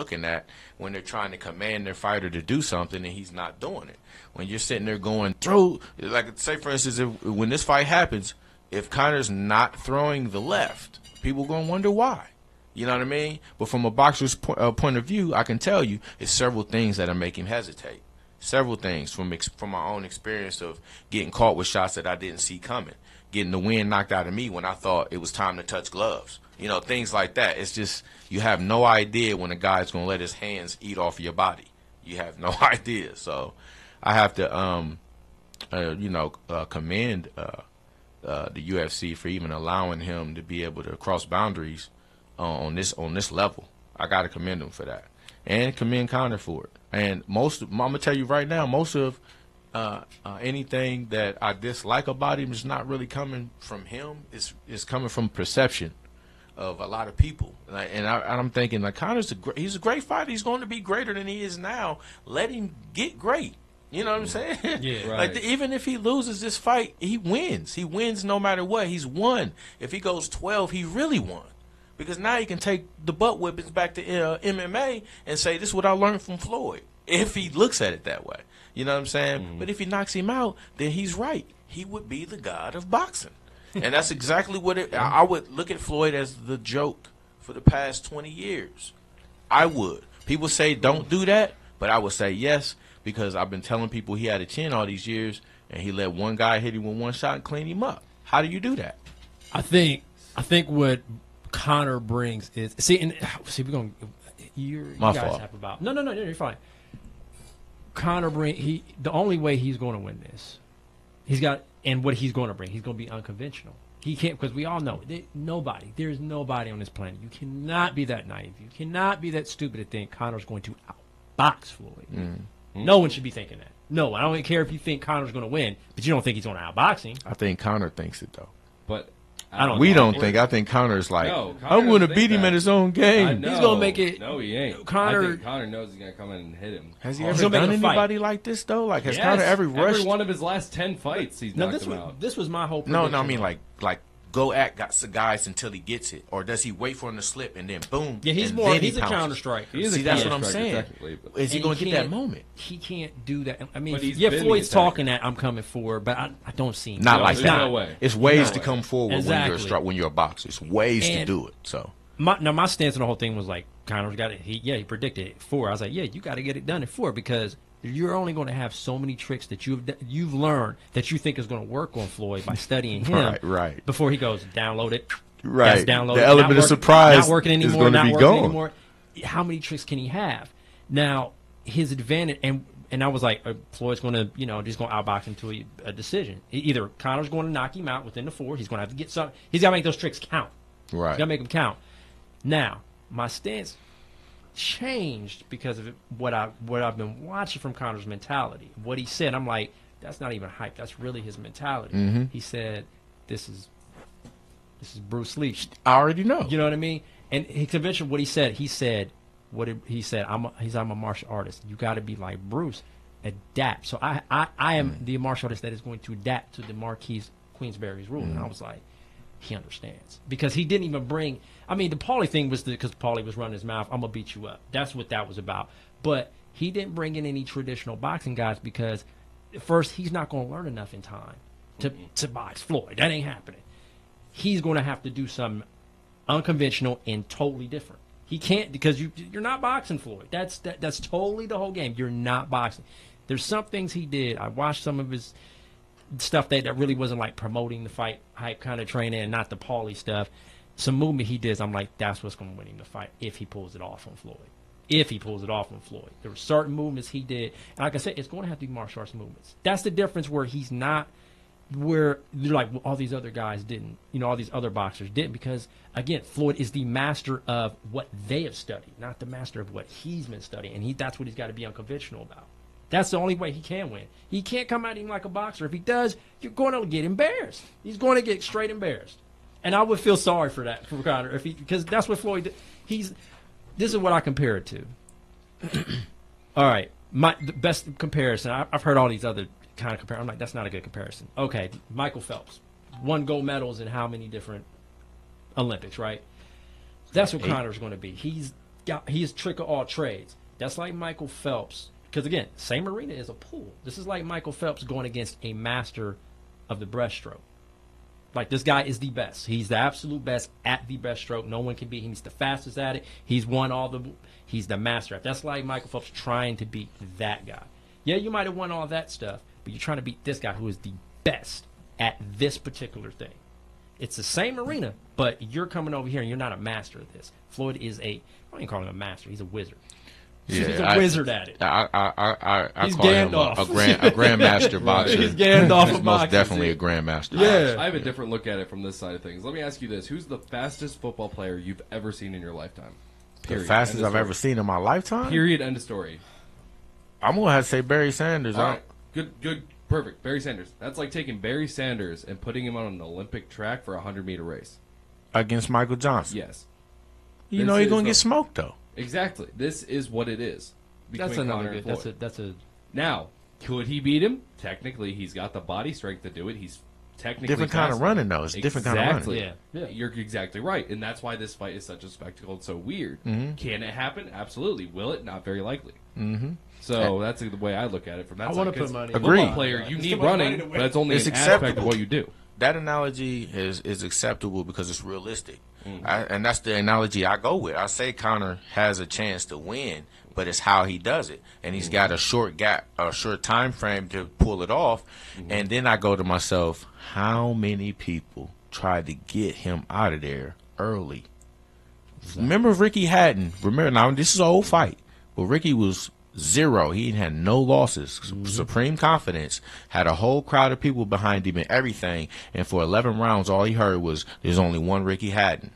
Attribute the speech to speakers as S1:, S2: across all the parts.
S1: looking at when they're trying to command their fighter to do something and he's not doing it. When you're sitting there going throw, like say for instance, when this fight happens, if Conor's not throwing the left, people going to wonder why. You know what I mean? But from a boxer's point of view, I can tell you it's several things that make him hesitate. Several things from my own experience of getting caught with shots that I didn't see coming, getting the wind knocked out of me when I thought it was time to touch gloves. You know, things like that. It's just you have no idea when a guy's going to let his hands eat off your body. You have no idea. So I have to, commend the UFC for even allowing him to be able to cross boundaries on this level. I got to commend him for that, and commend Conor for it. And I'm gonna tell you right now, most of anything that I dislike about him is not really coming from him. It's coming from perception of a lot of people. And I'm thinking, like, Conor's he's a great fighter. He's going to be greater than he is now. Let him get great. You know what I'm saying?
S2: Yeah,
S1: right. Like even if he loses this fight, he wins. He wins no matter what. He's won. If he goes 12, he really won. Because now he can take the butt whippings back to MMA and say, this is what I learned from Floyd. If he looks at it that way. You know what I'm saying? Mm-hmm. But if he knocks him out, then he's right. He would be the god of boxing. And that's exactly what I would look at Floyd as the joke for the past 20 years. I would. People say don't do that, but I would say yes, because I've been telling people he had a chin all these years, and he let one guy hit him with one shot and clean him up. How do you do that?
S2: I think what Conor brings is we're going. You guys have about no, you're fine. Conor the only way he's going to win this, and what he's going to bring, he's going to be unconventional. He can't, because we all know there's nobody on this planet. You cannot be that naive. You cannot be that stupid to think Conor's going to outbox Floyd. Mm-hmm. No one should be thinking that. No, I don't care if you think Conor's going to win, but you don't think he's going to outbox him.
S1: I think Conor thinks it though.
S3: But
S1: we don't think. I think Conor's like, I'm going to beat him at his own game.
S2: He's going to make it.
S3: No, he ain't. I think Conor knows he's going to come in and hit him.
S1: Has he ever done anybody like this, though? Like, has Conor ever rushed?
S3: Every one of his last 10 fights, he's knocked him out.
S2: This was my whole prediction.
S1: No, I mean, like go at guys until he gets it. Or does he wait for him to slip and then boom?
S2: Yeah, he's a counter striker.
S1: See, that's what I'm saying. Is he going to get that moment?
S2: He can't do that. I mean, Floyd's talking that I'm coming forward, but I don't see him.
S1: Not like that.
S3: No way.
S1: It's ways to come forward when you're a boxer. It's ways to do it. So
S2: my stance on the whole thing was like, Conor's got it. He predicted it 4. I was like, yeah, you got to get it done at 4, because you're only going to have so many tricks that you've learned that you think is going to work on Floyd by studying him.
S1: Right.
S2: Before he goes, download it.
S1: Right.
S2: Download
S1: the element of surprise
S2: not working anymore.
S1: is going to be gone.
S2: How many tricks can he have? Now, his advantage, and I was like, Floyd's going to, just going to outbox him to a decision. Either Conor's going to knock him out within the 4. He's going to have to get some. He's got to make those tricks count.
S1: Right.
S2: He's got to make them count. Now, my stance changed because of what I've been watching from Conor's mentality. What he said, I'm like, that's not even hype. That's really his mentality.
S1: Mm-hmm.
S2: He said, this is Bruce Lee.
S1: I already know.
S2: You know what I mean? And he convention what he said. He said I'm a martial artist. You got to be like Bruce, adapt. So I am the martial artist that is going to adapt to the Marquis Queensberry's rule. And I was like, he understands, because he didn't even bring. I mean, the Paulie thing was because Paulie was running his mouth. I'm gonna beat you up. That's what that was about. But he didn't bring in any traditional boxing guys, because first, he's not going to learn enough in time to box Floyd. That ain't happening. He's going to have to do something unconventional and totally different. He can't, because you're not boxing Floyd. That's totally the whole game. You're not boxing. There's some things he did. I watched some of his stuff that really wasn't like promoting the fight hype kind of training, and not the Paulie stuff. Some movement he did, I'm like, that's what's going to win him the fight if he pulls it off on Floyd. If he pulls it off on Floyd. There were certain movements he did. And like I said, it's going to have to be martial arts movements. That's the difference, where he's not, where you're like, well, all these other guys didn't, all these other boxers didn't, because, again, Floyd is the master of what they have studied, not the master of what he's been studying. And that's what he's got to be unconventional about. That's the only way he can win. He can't come at him like a boxer. If he does, you're going to get embarrassed. He's going to get straight embarrassed. And I would feel sorry for that, for Conor, because that's what Floyd did. This is what I compare it to. All right, the best comparison. I've heard all these other kind of comparisons. I'm like, that's not a good comparison. Okay, Michael Phelps won gold medals in how many different Olympics, right? That's what Conor's going to be. he's trick of all trades. That's like Michael Phelps. Because, again, same arena is a pool. This is like Michael Phelps going against a master of the breaststroke. Like, this guy is the best. He's the absolute best at the breaststroke. No one can beat him. He's the fastest at it. He's the master at it. That's like Michael Phelps trying to beat that guy. Yeah, you might have won all that stuff, but you're trying to beat this guy who is the best at this particular thing. It's the same arena, but you're coming over here and you're not a master of this. Floyd is I don't even call him a master. He's a wizard.
S1: Yeah,
S2: he's a wizard at it.
S1: I
S2: He's
S1: call
S2: Gandalf.
S1: him a grandmaster boxer.
S2: He's Gandalf
S1: He's
S2: of
S1: most
S2: boxing.
S1: definitely a grandmaster.
S2: Yeah.
S3: I have a different look at it from this side of things. Let me ask you this. Who's the fastest football player you've ever seen in your lifetime? Period.
S1: The fastest
S3: End of
S1: I've
S3: story.
S1: ever seen in my lifetime?
S3: Period. End of story.
S1: I'm going to have to say Barry Sanders.
S3: All right. Good. Perfect. Barry Sanders. That's like taking Barry Sanders and putting him on an Olympic track for a 100-meter race.
S1: Against Michael Johnson.
S3: Yes.
S1: You know he's going to get smoked, though.
S3: Exactly. This is what it is.
S2: That's another good. That's a.
S3: Now, could he beat him? Technically, he's got the body strength to do it. He's technically
S1: different kind of running, though. It's different kind of running.
S2: Yeah.
S3: You're exactly right, and that's why this fight is such a spectacle and so weird.
S1: Mm-hmm.
S3: Can it happen? Absolutely. Will it? Not very likely.
S1: Mm-hmm.
S3: So that's the way I look at it from that side.
S2: I want to put money.
S1: Agreed.
S3: Football player, you need running, but it's only
S1: It's
S3: an aspect
S1: acceptable.
S3: of what you do.
S1: That analogy is acceptable because it's realistic.
S3: Mm-hmm.
S1: And that's the analogy I go with. I say Conor has a chance to win, but it's how he does it. And he's got a short time frame to pull it off. Mm-hmm. And then I go to myself, how many people tried to get him out of there early? Exactly. Remember Ricky Hatton? Now, this is an old fight, but Ricky was 0. He had no losses. Mm-hmm. Supreme confidence. Had a whole crowd of people behind him and everything. And for 11 rounds, all he heard was, there's only one Ricky Hatton.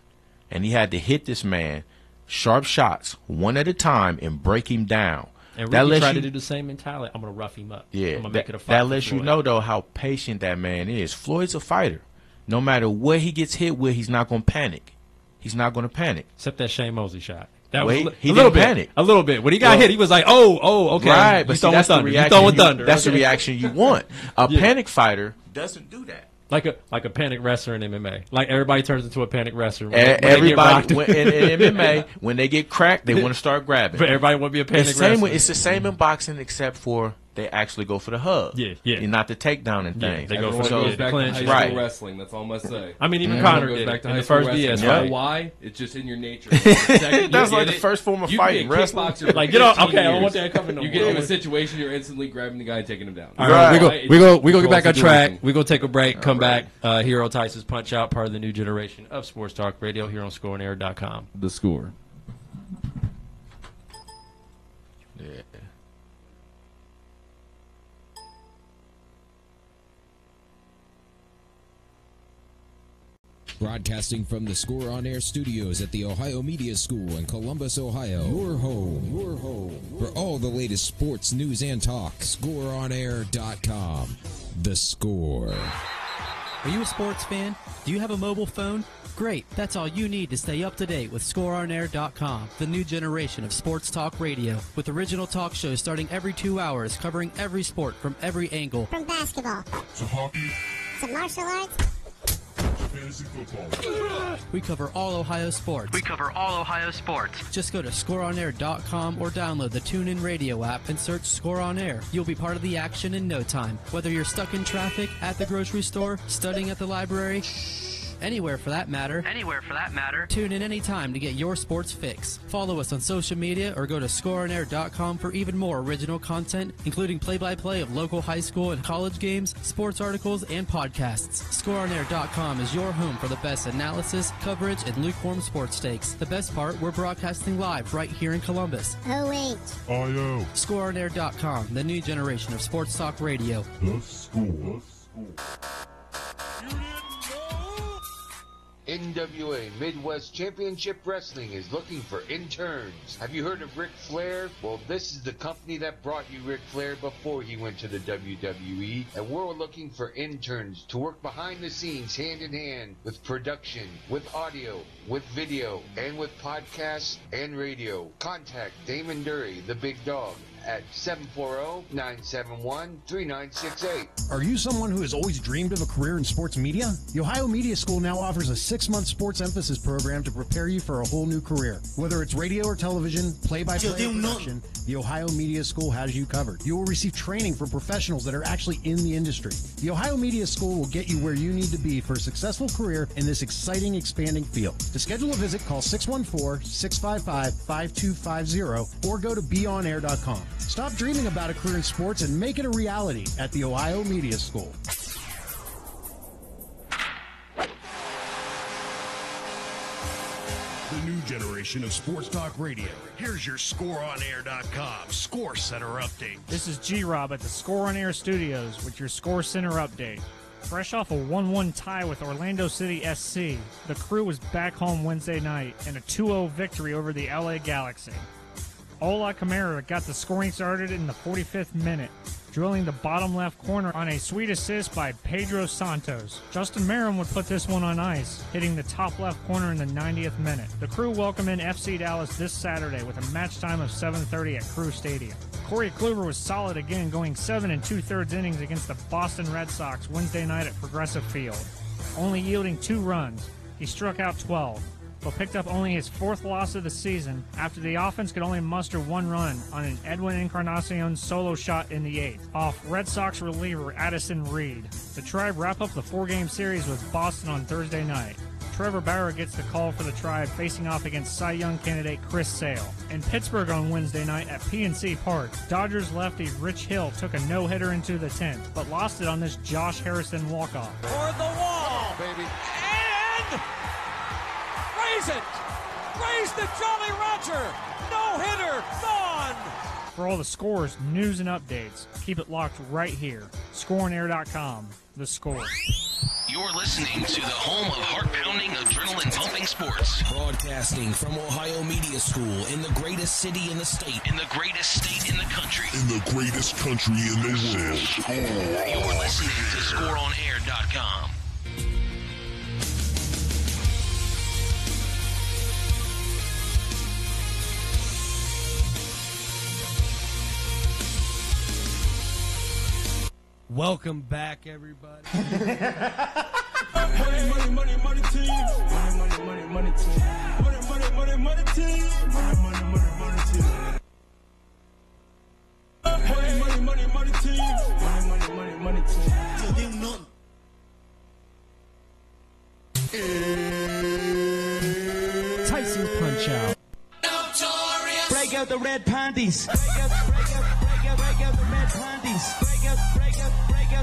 S1: And he had to hit this man sharp shots, one at a time, and break him down.
S2: And Ricky tried to do the same mentality. I'm going to rough him up.
S1: Yeah.
S2: I'm going to make it a fight.
S1: That lets you know, though, how patient that man is. Floyd's a fighter. No matter what he gets hit with, he's not going to panic. He's not going to panic.
S2: Except that Shane Mosley shot.
S1: He didn't panic.
S2: A little bit. When he got hit, he was like, okay.
S1: Right, but see, that's the reaction. That's
S2: okay.
S1: the reaction you want. A panic fighter doesn't do that.
S2: Like a panic wrestler in MMA. Like everybody turns into a panic wrestler.
S1: Everybody in MMA, when they get cracked, they want to start grabbing.
S2: But everybody want to be a panic wrestler.
S1: It's the same in boxing except for they actually go for the hug.
S2: Yeah.
S1: And not the takedown and things.
S3: They go for the goes back to high school wrestling. That's all I'm going to say.
S2: I mean, even Conor goes back to in the first BS
S3: fight. Why? It's just in your nature.
S1: That's like the first form of fighting.
S3: Wrestling.
S2: Like, I don't want that coming.
S3: You get in a situation, you're instantly grabbing the guy and taking him down.
S2: All right, we go get back on track. We go take a break. Come back. Hero Tyson's Punchout, part of the new generation of Sports Talk Radio here on ScoreAndAir.com.
S3: The Score.
S1: Yeah.
S4: Broadcasting from the Score On Air studios at the Ohio Media School in Columbus, Ohio. Your home for all the latest sports news and talk. ScoreOnAir.com. The Score.
S5: Are you a sports fan? Do you have a mobile phone? Great. That's all you need to stay up to date with ScoreOnAir.com, the new generation of sports talk radio, with original talk shows starting every 2 hours, covering every sport from every angle.
S6: From basketball
S7: to hockey
S6: to martial arts.
S7: Fantasy football.
S5: We cover all Ohio sports. Just go to ScoreOnAir.com or download the TuneIn Radio app and search Score On Air. You'll be part of the action in no time. Whether you're stuck in traffic, at the grocery store, studying at the library, anywhere for that matter. Tune in anytime to get your sports fix. Follow us on social media or go to ScoreOnAir.com for even more original content, including play-by-play of local high school and college games, sports articles, and podcasts. ScoreOnAir.com is your home for the best analysis, coverage, and lukewarm sports takes. The best part, we're broadcasting live right here in Columbus.
S7: OH.
S5: ScoreOnAir.com, the new generation of sports talk radio.
S7: The Score.
S8: NWA Midwest Championship Wrestling is looking for interns. Have you heard of Ric Flair? Well, this is the company that brought you Ric Flair before he went to the WWE, and we're looking for interns to work behind the scenes hand in hand with production, with audio, with video, and with podcasts and radio. Contact Damon Dury, the big dog, at 740-971-3968.
S6: Are you someone who has always dreamed of a career in sports media? The Ohio Media School now offers a 6-month sports emphasis program to prepare you for a whole new career. Whether it's radio or television, play-by-play or production, the Ohio Media School has you covered. You will receive training from professionals that are actually in the industry. The Ohio Media School will get you where you need to be for a successful career in this exciting, expanding field. To schedule a visit, call 614-655-5250 or go to beonair.com. Stop dreaming about a career in sports and make it a reality at the Ohio Media School.
S9: The new generation of sports talk radio. Here's your ScoreOnAir.com Score Center update.
S10: This is G-Rob at the Score on Air Studios with your Score Center update. Fresh off a 1-1 tie with Orlando City SC, the Crew was back home Wednesday night in a 2-0 victory over the LA Galaxy. Ola Kamara got the scoring started in the 45th minute, drilling the bottom left corner on a sweet assist by Pedro Santos. Justin Merrim would put this one on ice, hitting the top left corner in the 90th minute. The Crew welcome in FC Dallas this Saturday with a match time of 7:30 at Crew Stadium. Corey Kluber was solid again, going 7 2/3 innings against the Boston Red Sox Wednesday night at Progressive Field, only yielding 2 runs. He struck out 12. But picked up only his 4th loss of the season after the offense could only muster 1 run on an Edwin Encarnacion solo shot in the 8th off Red Sox reliever Addison Reed. The Tribe wrap up the 4-game series with Boston on Thursday night. Trevor Bauer gets the call for the Tribe, facing off against Cy Young candidate Chris Sale. In Pittsburgh on Wednesday night at PNC Park, Dodgers lefty Rich Hill took a no-hitter into the 10th, but lost it on this Josh Harrison walk-off.
S11: Toward the wall,
S8: baby.
S11: And raise it! Raise the Jolly Roger! No-hitter, gone!
S10: For all the scores, news, and updates, keep it locked right here. ScoreOnAir.com, The Score.
S12: You're listening to the home of heart-pounding, adrenaline-pumping sports.
S4: Broadcasting from Ohio Media School in the greatest city in the state.
S12: In the greatest state in the country.
S7: In the greatest country in the world.
S12: You're listening to ScoreOnAir.com.
S13: Welcome back, everybody.
S14: Money, money, money, money team. Money, money, money, money team. Money, money, money, money team. Money, money, money, money team. Money, money, money, money team. Money, money, money, money team. So they know.
S2: Tyson Punchout.
S14: Break out the red panties. Break out the red panties.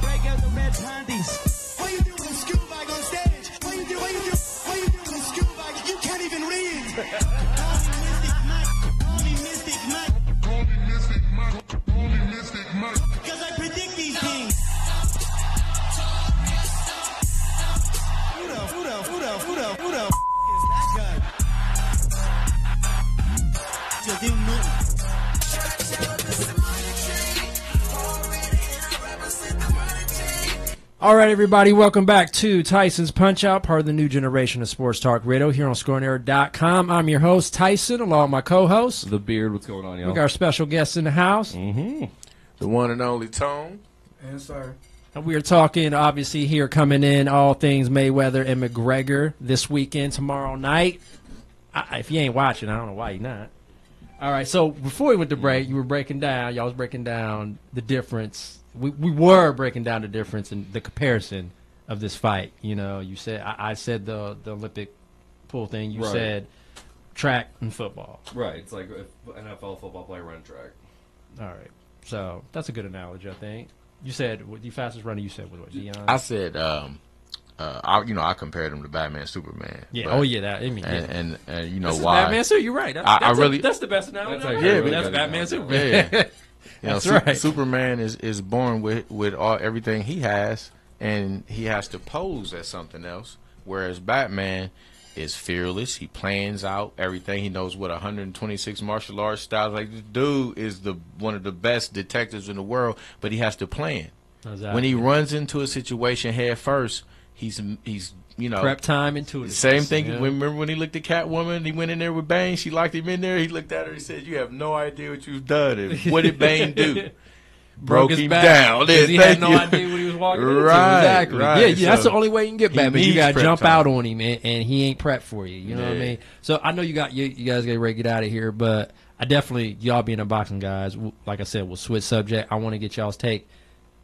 S14: Break out the red panties. What you doing with school bag on stage? What you doing with school bag? You can't even read. Call me Mystic Mac. Because I predict these things. Who the is that guy? Just do nothing.
S2: All right, everybody, welcome back to Tyson's Punch-Out, part of the new generation of sports talk radio here on ScoreOnAir.com. I'm your host, Tyson, along with my co-host.
S3: The Beard, what's going on, y'all?
S2: We got our special guests in the house.
S1: The one and only Tone.
S15: And sir.
S2: And we are talking, obviously, here coming in, all things Mayweather and McGregor this weekend, tomorrow night. If you ain't watching, I don't know why you're not. All right, so before we went to break, you were breaking down, y'all was breaking down the difference. We were breaking down the difference in the comparison of this fight. You know, you said I said the Olympic pool thing. You said track and football.
S3: Right. It's like if NFL football player run track.
S2: All right. So that's a good analogy, I think. You said the fastest runner. You said was what? Deion?
S1: I said, I compared him to Batman, Superman.
S2: Yeah.
S1: But,
S2: oh yeah. That. I mean,
S1: and you know
S2: this
S1: why?
S2: Batman, Superman. You're right. That's the best analogy. That's Batman, Superman.
S1: Yeah. You know,
S2: That's right.
S1: Superman is born with everything he has, and he has to pose as something else. Whereas Batman is fearless. He plans out everything. He knows what 126 martial arts styles. Like, this dude is one of the best detectives in the world, but he has to plan.
S2: Exactly.
S1: When he runs into a situation head first, he's
S2: prep time into it.
S1: Same thing.
S2: Yeah.
S1: Remember when he looked at Catwoman? He went in there with Bane. She locked him in there. He looked at her. He said, "You have no idea what you've done." And what did Bane do? Broke him down.
S2: Because he had no idea what he was walking into. Exactly.
S1: Right.
S2: Yeah, that's the only way you can get Batman. You got to jump out on him, and he ain't prepped for you. You know what I mean? So I know you guys get ready to get out of here, but I definitely, y'all being unboxing guys, like I said, we'll switch subject. I want to get y'all's take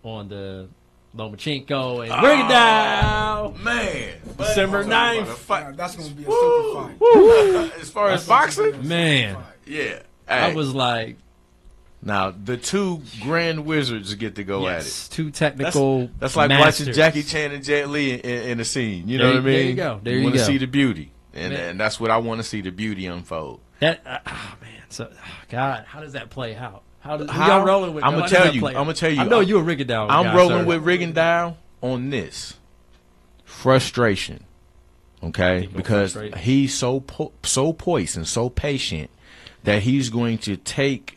S2: on the Lomachenko and Rigondeaux.
S1: Man.
S2: December 9th.
S15: That's going to be a super fight.
S1: As far as boxing?
S2: Man.
S1: Yeah.
S2: I was like...
S1: Now, the two grand wizards get to go at it.
S2: Two technical
S1: That's like
S2: masters.
S1: watching Jackie Chan and Jet Li in a scene. You know what I mean?
S2: There you go. There you
S1: want to
S2: go.
S1: see the beauty. And that's what I want to see, the beauty unfold.
S2: Man. So, God, how does that play out? Y'all rolling with?
S1: I'm gonna tell you.
S2: I know you're a Rigondeaux guy.
S1: I'm rolling with Rigondeaux on this frustration. Okay, because he's so poised and so patient that he's going to take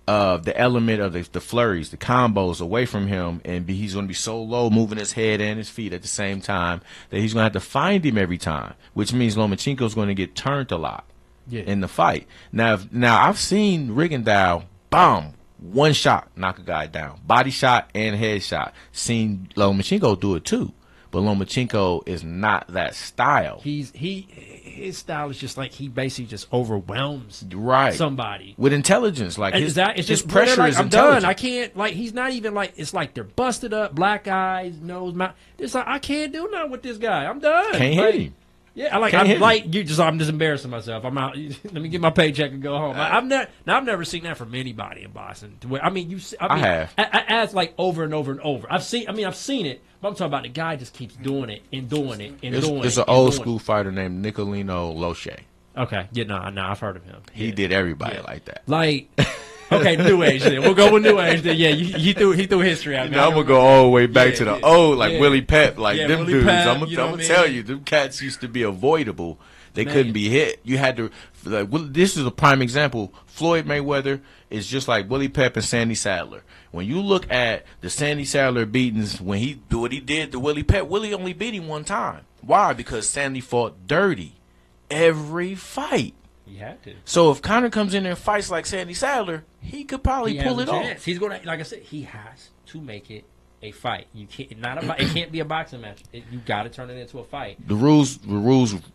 S1: the element of the flurries, the combos away from him, and he's going to be so low, moving his head and his feet at the same time, that he's going to have to find him every time, which means Lomachenko's going to get turned a lot in the fight. Now I've seen Rigondeaux bomb one shot, knock a guy down, body shot and head shot. Seen Lomachenko do it too, but Lomachenko is not that style.
S2: His style is just like he basically just overwhelms somebody
S1: with intelligence. Like his pressure
S2: like,
S1: is
S2: I'm
S1: intelligent.
S2: done. I can't, like, he's not even like, it's like they're busted up, black eyes, nose, mouth. It's like I can't do nothing with this guy. I'm done.
S1: Can't hit him.
S2: Yeah, I'm just embarrassing myself. I'm out. Let me get my paycheck and go home. I've never seen that from anybody in boxing. I have. As like over and over and over. I've seen it, but I'm talking about the guy just keeps doing it and doing it and doing it.
S1: There's an old school fighter named Nicolino Loche.
S2: Okay, I've heard of him.
S1: He did everybody like that.
S2: Like. Okay, New Age then. We'll go with New Age then. Yeah, he threw history out.
S1: I'm gonna go all the way back to the old, like Willie Pep, like them
S2: Willie
S1: dudes.
S2: Pep,
S1: I'm gonna tell you, them cats used to be avoidable. They couldn't be hit. You had to. Like, this is a prime example. Floyd Mayweather is just like Willie Pep and Sandy Sadler. When you look at the Sandy Sadler beatings, when he do what he did to Willie Pep, Willie only beat him one time. Why? Because Sandy fought dirty every fight.
S2: He had to.
S1: So if Conor comes in there and fights like Sandy Sadler, he could probably pull it off.
S2: He's gonna, like I said, he has to make it a fight. You can't it can't be a boxing match. You got to turn it into a fight.
S1: The rules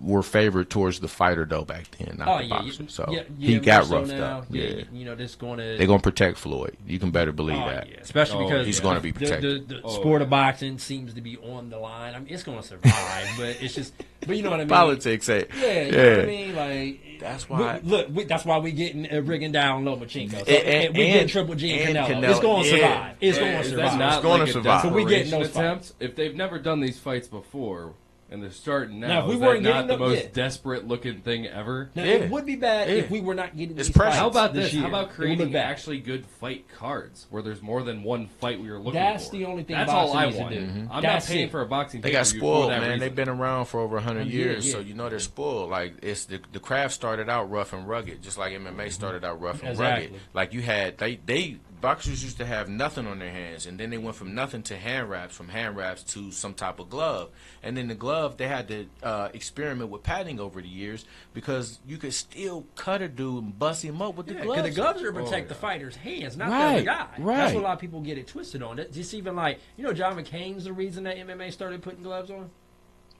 S1: were favored towards the fighter though back then, not the boxer. So he got roughed up.
S2: Yeah, this
S1: they're gonna protect Floyd. You can better believe that.
S2: Yeah. Especially because
S1: he's gonna be protected.
S2: The sport of boxing seems to be on the line. I mean, it's gonna survive, but it's just. But you know what I mean.
S1: Politics,
S2: you know what I mean. Like
S1: that's why.
S2: That's why we getting Rigondeaux and Lomachenko. So we getting Triple G and Canelo. It's going to survive. It's going to survive.
S1: It's going to survive.
S2: So we getting those fights.
S3: If they've never done these fights before and they're starting now,
S2: if we
S3: is
S2: weren't
S3: that not the
S2: getting
S3: most desperate looking thing ever?
S2: Now, it would be bad if we were not getting these
S1: pressure.
S2: fights.
S3: How about this?
S2: Year?
S3: How about creating actually good fight cards where there's more than one fight we were looking
S2: That's
S3: for?
S2: the only thing.
S3: That's all I want. I'm not paying for a boxing.
S1: They got spoiled, man.
S3: Reason.
S1: They've been around for over 100 years, so you know they're spoiled. Like it's the craft started out rough and rugged, just like MMA started out rough and rugged. Like you had they boxers used to have nothing on their hands, and then they went from nothing to hand wraps, from hand wraps to some type of glove, and then the glove they had to experiment with padding over the years because you could still cut a dude and bust him up with the gloves.
S2: Because the gloves are to protect the fighter's hands, not the other guy. That's what a lot of people get it twisted on. Just even like John McCain's the reason that MMA started putting gloves on.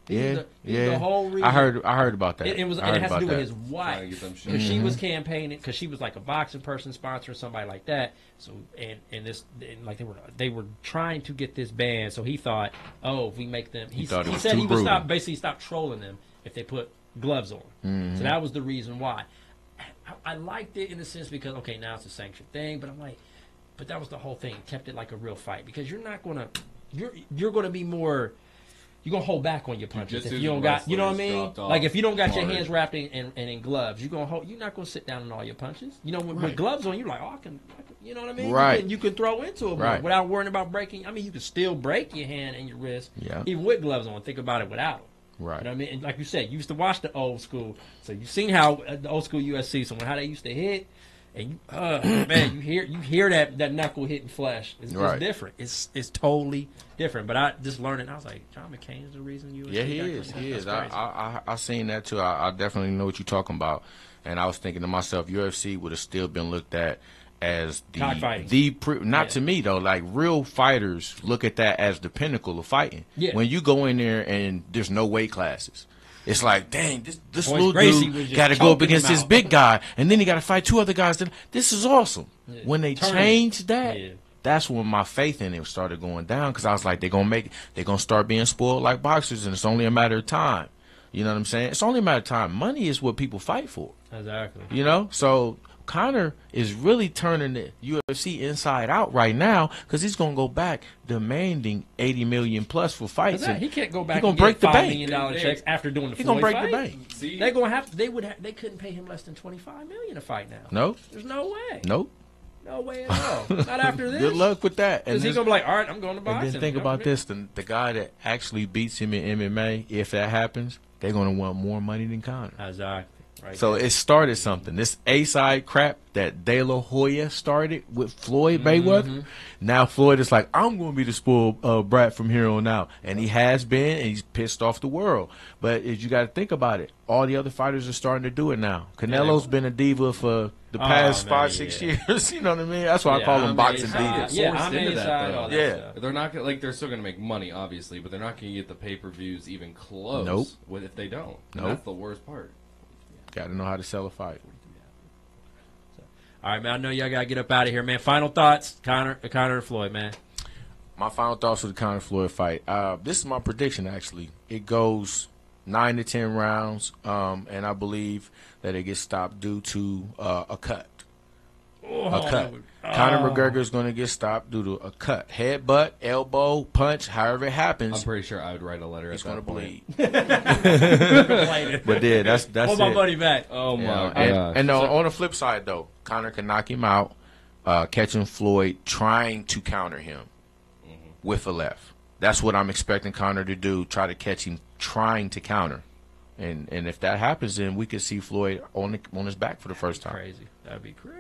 S1: He's
S2: the whole reason.
S1: I heard about that.
S2: It has to do with his wife because she was campaigning because she was like a boxing person sponsoring somebody like that. So like they were trying to get this banned. So he thought, if we make them, he said he would stop trolling them if they put gloves on. So that was the reason why. I liked it in a sense because now it's a sanctioned thing, but I'm like, but that was the whole thing. Kept it like a real fight because you're gonna be more. You're going to hold back on your punches if you don't got, you know what I mean? Like if you don't got your hands wrapped and in gloves, you're not going to sit down on all your punches. With gloves on, you're like, I can, you know what I mean?
S1: Right.
S2: You can throw into it without worrying about breaking. I mean, you can still break your hand and your wrist even with gloves on. Think about it without them.
S1: Right.
S2: You know what I mean? And like you said, you used to watch the old school. So you've seen how the old school USC, how they used to hit. and man, you hear that knuckle hitting flesh. It's different. It's totally different. But I just learned it. And I was like, John McCain is the reason you.
S1: Yeah, he is. I seen that too. I definitely know what you're talking about. And I was thinking to myself, UFC would have still been looked at as to me though, like real fighters look at that as the pinnacle of fighting. Yeah. When you go in there and there's no weight classes, it's like, dang, this little dude got to go up against this big guy, and then he got to fight 2 other guys. This is awesome. Yeah. When they changed that, that's when my faith in it started going down, because I was like, they're gonna start being spoiled like boxers, and it's only a matter of time. You know what I'm saying? It's only a matter of time. Money is what people fight for.
S2: Exactly.
S1: You know, so Conor is really turning the UFC inside out right now, because he's going to go back demanding $80 million plus for fights.
S2: He can't go back and get $5 million checks after doing the Floyd fight. He's going to break the bank. They're going to have. They couldn't pay him less than $25 million a fight now.
S1: No.
S2: There's no way.
S1: Nope.
S2: No way at all. Not after this.
S1: Good luck with that.
S2: Because he's going to be like, all right, I'm going to boxing.
S1: And then think about this: the guy that actually beats him in MMA, if that happens, they're going to want more money than Conor.
S2: Exactly. Right
S1: so it started something. This A-side crap that De La Hoya started with Floyd Mayweather. Now Floyd is like, I'm going to be the spoiled brat from here on out. And he has been, and he's pissed off the world. But if you got to think about it, all the other fighters are starting to do it now. Canelo's been a diva for the past 5-6 years. You know what I mean? That's why I call him boxing divas.
S3: I'm into that, though. They're not gonna, they're still going to make money, obviously, but they're not going to get the pay-per-views even close if they don't. And that's the worst part.
S1: Got to know how to sell a fight.
S2: All right, man. I know y'all got to get up out of here, man. Final thoughts, Conor or Floyd, man.
S1: My final thoughts for the Conor Floyd fight. This is my prediction, actually. It goes 9 to 10 rounds, and I believe that it gets stopped due to a cut. Conor McGregor is going to get stopped due to a cut. Headbutt, elbow, punch, however it happens.
S3: I'm pretty sure I would write a letter.
S1: It's going to bleed.
S2: But
S1: yeah, that's
S2: hold my money back.
S3: Oh my
S1: god! And on the flip side, though, Conor can knock him out, catching Floyd trying to counter him with a left. That's what I'm expecting Conor to do. Try to catch him trying to counter, and if that happens, then we could see Floyd on his back for the first time.
S2: Crazy. That'd be crazy.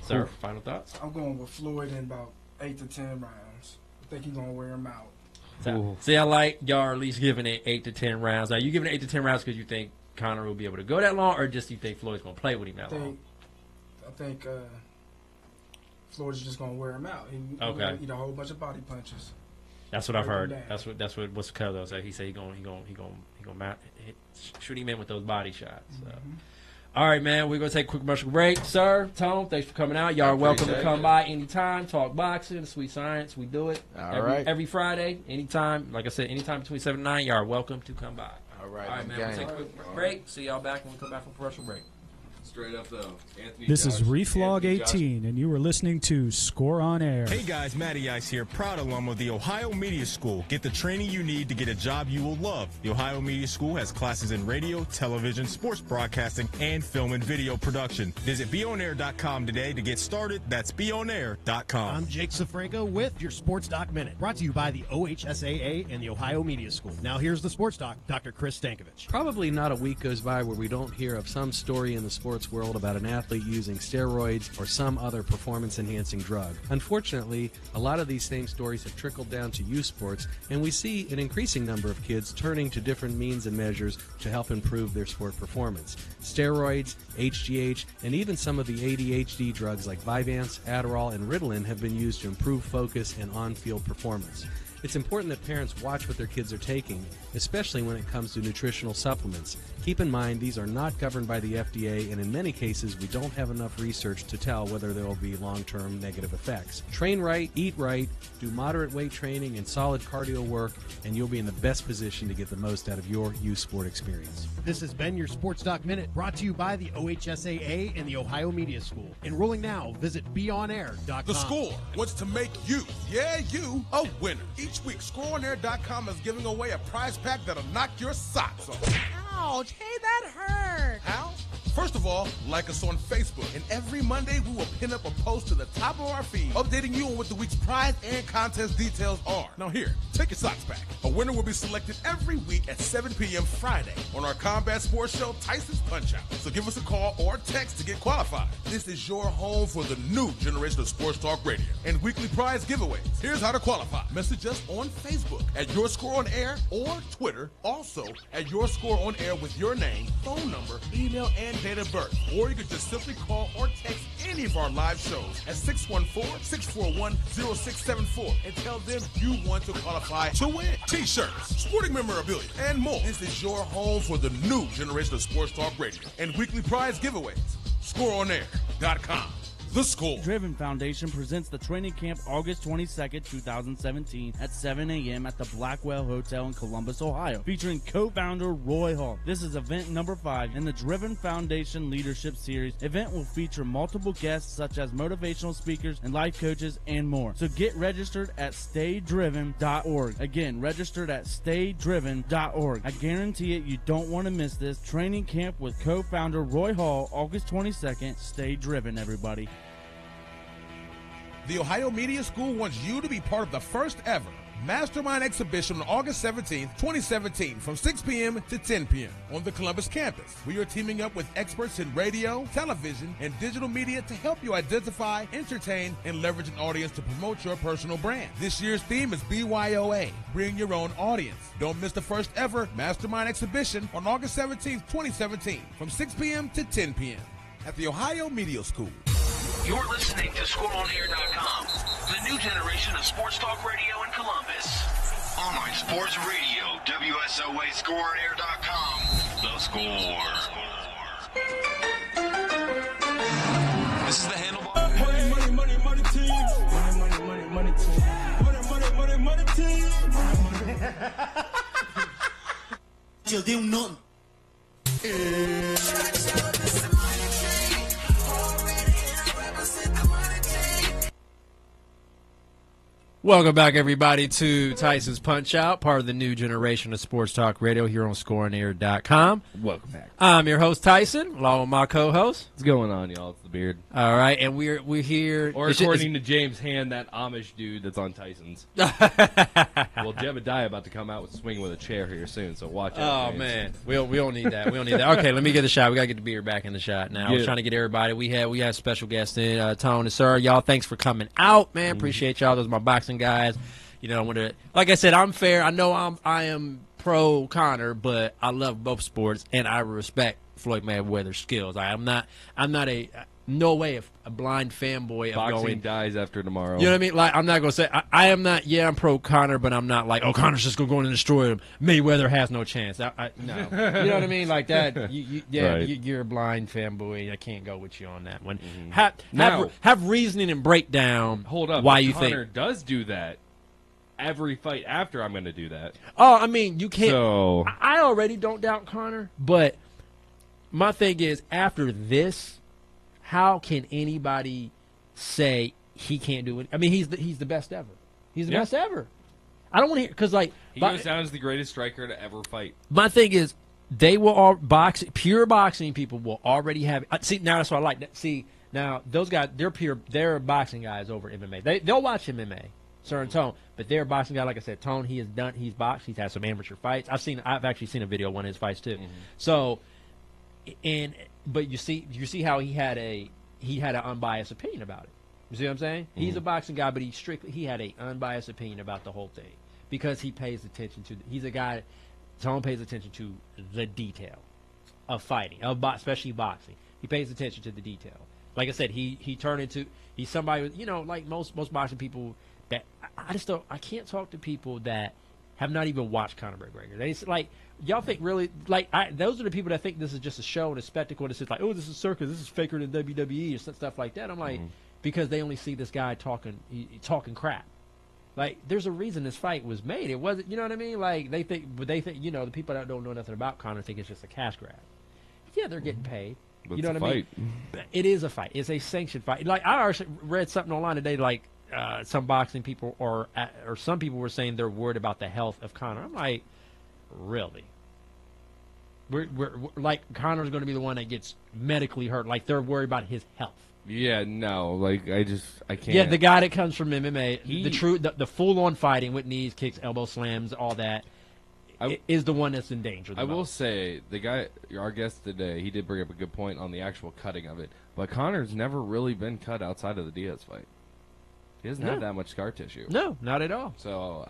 S2: Sir, final thoughts?
S15: I'm going with Floyd in about 8 to 10 rounds. I think he's going to wear him out.
S2: See, I like y'all at least giving it 8 to 10 rounds. Are you giving it 8 to 10 rounds because you think Conor will be able to go that long, or just you think Floyd's going to play with him that long?
S15: I think Floyd's just going to wear him out. He's going to eat a whole bunch of body punches.
S2: That's what I've heard. That's what's Cuzzo said. He said he going shoot him in with those body shots. So. All right, man, we're going to take a quick commercial break. Sir, Tone, thanks for coming out. Y'all are welcome to come by anytime, talk boxing, Sweet Science. We do it every Friday, anytime. Like I said, anytime between 7 and 9, y'all are welcome to come by.
S1: All right,
S2: man, we'll take a quick break. See y'all back when we come back from commercial break.
S3: Straight up, though.
S16: This is Reflog 18, and you are listening to Score on Air.
S17: Hey, guys, Matty Ice here, proud alum of the Ohio Media School. Get the training you need to get a job you will love. The Ohio Media School has classes in radio, television, sports broadcasting, and film and video production. Visit beonair.com today to get started. That's beonair.com.
S6: I'm Jake Safranco with your Sports Doc Minute, brought to you by the OHSAA and the Ohio Media School. Now here's the Sports Doc, Dr. Chris Stankovich.
S18: Probably not a week goes by where we don't hear of some story in the sports world about an athlete using steroids or some other performance-enhancing drug. Unfortunately, a lot of these same stories have trickled down to youth sports, and we see an increasing number of kids turning to different means and measures to help improve their sport performance. Steroids, HGH, and even some of the ADHD drugs like Vyvanse, Adderall, and Ritalin have been used to improve focus and on-field performance. It's important that parents watch what their kids are taking, especially when it comes to nutritional supplements. Keep in mind, these are not governed by the FDA, and in many cases, we don't have enough research to tell whether there will be long-term negative effects. Train right, eat right, do moderate weight training and solid cardio work, and you'll be in the best position to get the most out of your youth sport experience.
S6: This has been your Sports Doc Minute, brought to you by the OHSAA and the Ohio Media School. Enrolling now, visit beonair.com.
S19: The Score wants to make you, a winner. Each week, ScoreOnAir.com is giving away a prize pack that'll knock your socks off.
S20: Ouch, hey, that hurt.
S19: How? First of all, like us on Facebook. And every Monday, we will pin up a post to the top of our feed, updating you on what the week's prize and contest details are. Now here, take your socks back. A winner will be selected every week at 7 p.m. Friday on our combat sports show, Tyson's Punchout. So give us a call or text to get qualified. This is your home for the new generation of sports talk radio and weekly prize giveaways. Here's how to qualify. Message us on Facebook at Your Score on Air or Twitter, also at Your Score on Air with your name, phone number, email, and date of birth. Or you can just simply call or text any of our live shows at 614-641-0674 and tell them you want to qualify to win T-shirts, sporting memorabilia, and more. This is your home for the new generation of sports talk radio and weekly prize giveaways. ScoreOnAir.com. The Score.
S20: Driven Foundation presents the training camp August 22nd, 2017 at 7 a.m. at the Blackwell Hotel in Columbus, Ohio, featuring co-founder Roy Hall. This is event number 5 in the Driven Foundation Leadership Series. Event will feature multiple guests such as motivational speakers and life coaches and more. So get registered at staydriven.org. Again, registered at staydriven.org. I guarantee it, you don't want to miss this. Training camp with co-founder Roy Hall, August 22nd. Stay driven, everybody.
S19: The Ohio Media School wants you to be part of the first ever Mastermind Exhibition on August 17th, 2017 from 6 p.m. to 10 p.m. on the Columbus campus. We are teaming up with experts in radio, television, and digital media to help you identify, entertain, and leverage an audience to promote your personal brand. This year's theme is BYOA, Bring Your Own Audience. Don't miss the first ever Mastermind Exhibition on August 17th, 2017 from 6 p.m. to 10 p.m. at the Ohio Media School.
S12: You're listening to ScoreOnAir.com, the new generation of sports talk radio in Columbus. Online sports radio, WSOA ScoreOnAir.com, the Score. This is the handlebar.
S14: Money, money, money, money team. Money, money, money, money team. Money, money, money, money team. Till they nothing.
S2: Welcome back, everybody, to Tyson's Punch-Out, part of the new generation of sports talk radio here on ScoreOnAir.com.
S3: Welcome back.
S2: I'm your host, Tyson, along with my co-host.
S3: What's going on, y'all? It's the Beard.
S2: All right, and we're here.
S3: Or according to James Hand, that Amish dude that's on Tyson's. Well, Jebediah about to come out with swinging with a chair here soon, so watch out.
S2: Oh, James. Man. We don't need that. We don't need that. Okay, let me get the shot. We got to get the Beard back in the shot now. I was trying to get everybody. We had special guests in, Tone and Sir. Y'all, thanks for coming out, man. Appreciate y'all. Those are my boxing guys. You know, like I said, I'm fair. I know I am pro Conor, but I love both sports and I respect Floyd Mayweather's skills. I'm not a no way a blind fanboy of
S3: boxing dies after tomorrow.
S2: You know what I mean? Like, I'm not gonna say I am not. Yeah, I'm pro Conor, but I'm not like, oh, Conor's just gonna go in and destroy him. Mayweather has no chance. No, you know what I mean? Like that. You're a blind fanboy. I can't go with you on that one. Mm-hmm. Have reasoning and breakdown.
S3: Hold up.
S2: Why you
S3: Conor
S2: think
S3: does do that every fight after? I'm going to do that.
S2: Oh, I mean, you can't.
S3: So
S2: I already don't doubt Conor, but my thing is, after this, how can anybody say he can't do it? I mean, he's the best ever. He's the best ever. I don't want to hear, because like
S3: he goes down as the greatest striker to ever fight.
S2: My thing is, they will all pure boxing people will already have. See, now that's what I like. See, now those guys, they're boxing guys over MMA. They'll watch MMA. Sir and Tone, but they're a boxing guy. Like I said, Tone, he's boxed. He's had some amateur fights. I've actually seen a video of one of his fights too. Mm-hmm. So, but you see how he had an unbiased opinion about it. You see what I'm saying? Mm-hmm. He's a boxing guy, but he had an unbiased opinion about the whole thing because he pays attention to. He's a guy. Tone pays attention to the detail of fighting, especially boxing. He pays attention to the detail. Like I said, he's somebody with, like most boxing people. That I can't talk to people that have not even watched Conor McGregor. They like, y'all think really like those are the people that think this is just a show and a spectacle. It's just like, oh, this is circus, this is faker than WWE or stuff like that. I'm like, because they only see this guy talking crap. Like, there's a reason this fight was made. It wasn't, you know what I mean? Like they think the people that don't know nothing about Conor think it's just a cash grab. Yeah, they're getting paid.
S3: But
S2: you know what I mean? It is a fight. It's a sanctioned fight. Like I actually read something online today, like. Some boxing people or some people were saying they're worried about the health of Conor. I'm like, really? We're like Connor's going to be the one that gets medically hurt. Like they're worried about his health.
S3: Yeah, no, like I can't.
S2: Yeah, the guy that comes from MMA, the full-on fighting with knees, kicks, elbow slams, all that, is the one that's in danger.
S3: I will say, the guy, our guest today, he did bring up a good point on the actual cutting of it. But Connor's never really been cut outside of the Diaz fight. He doesn't have that much scar tissue.
S2: No, not at all.
S3: So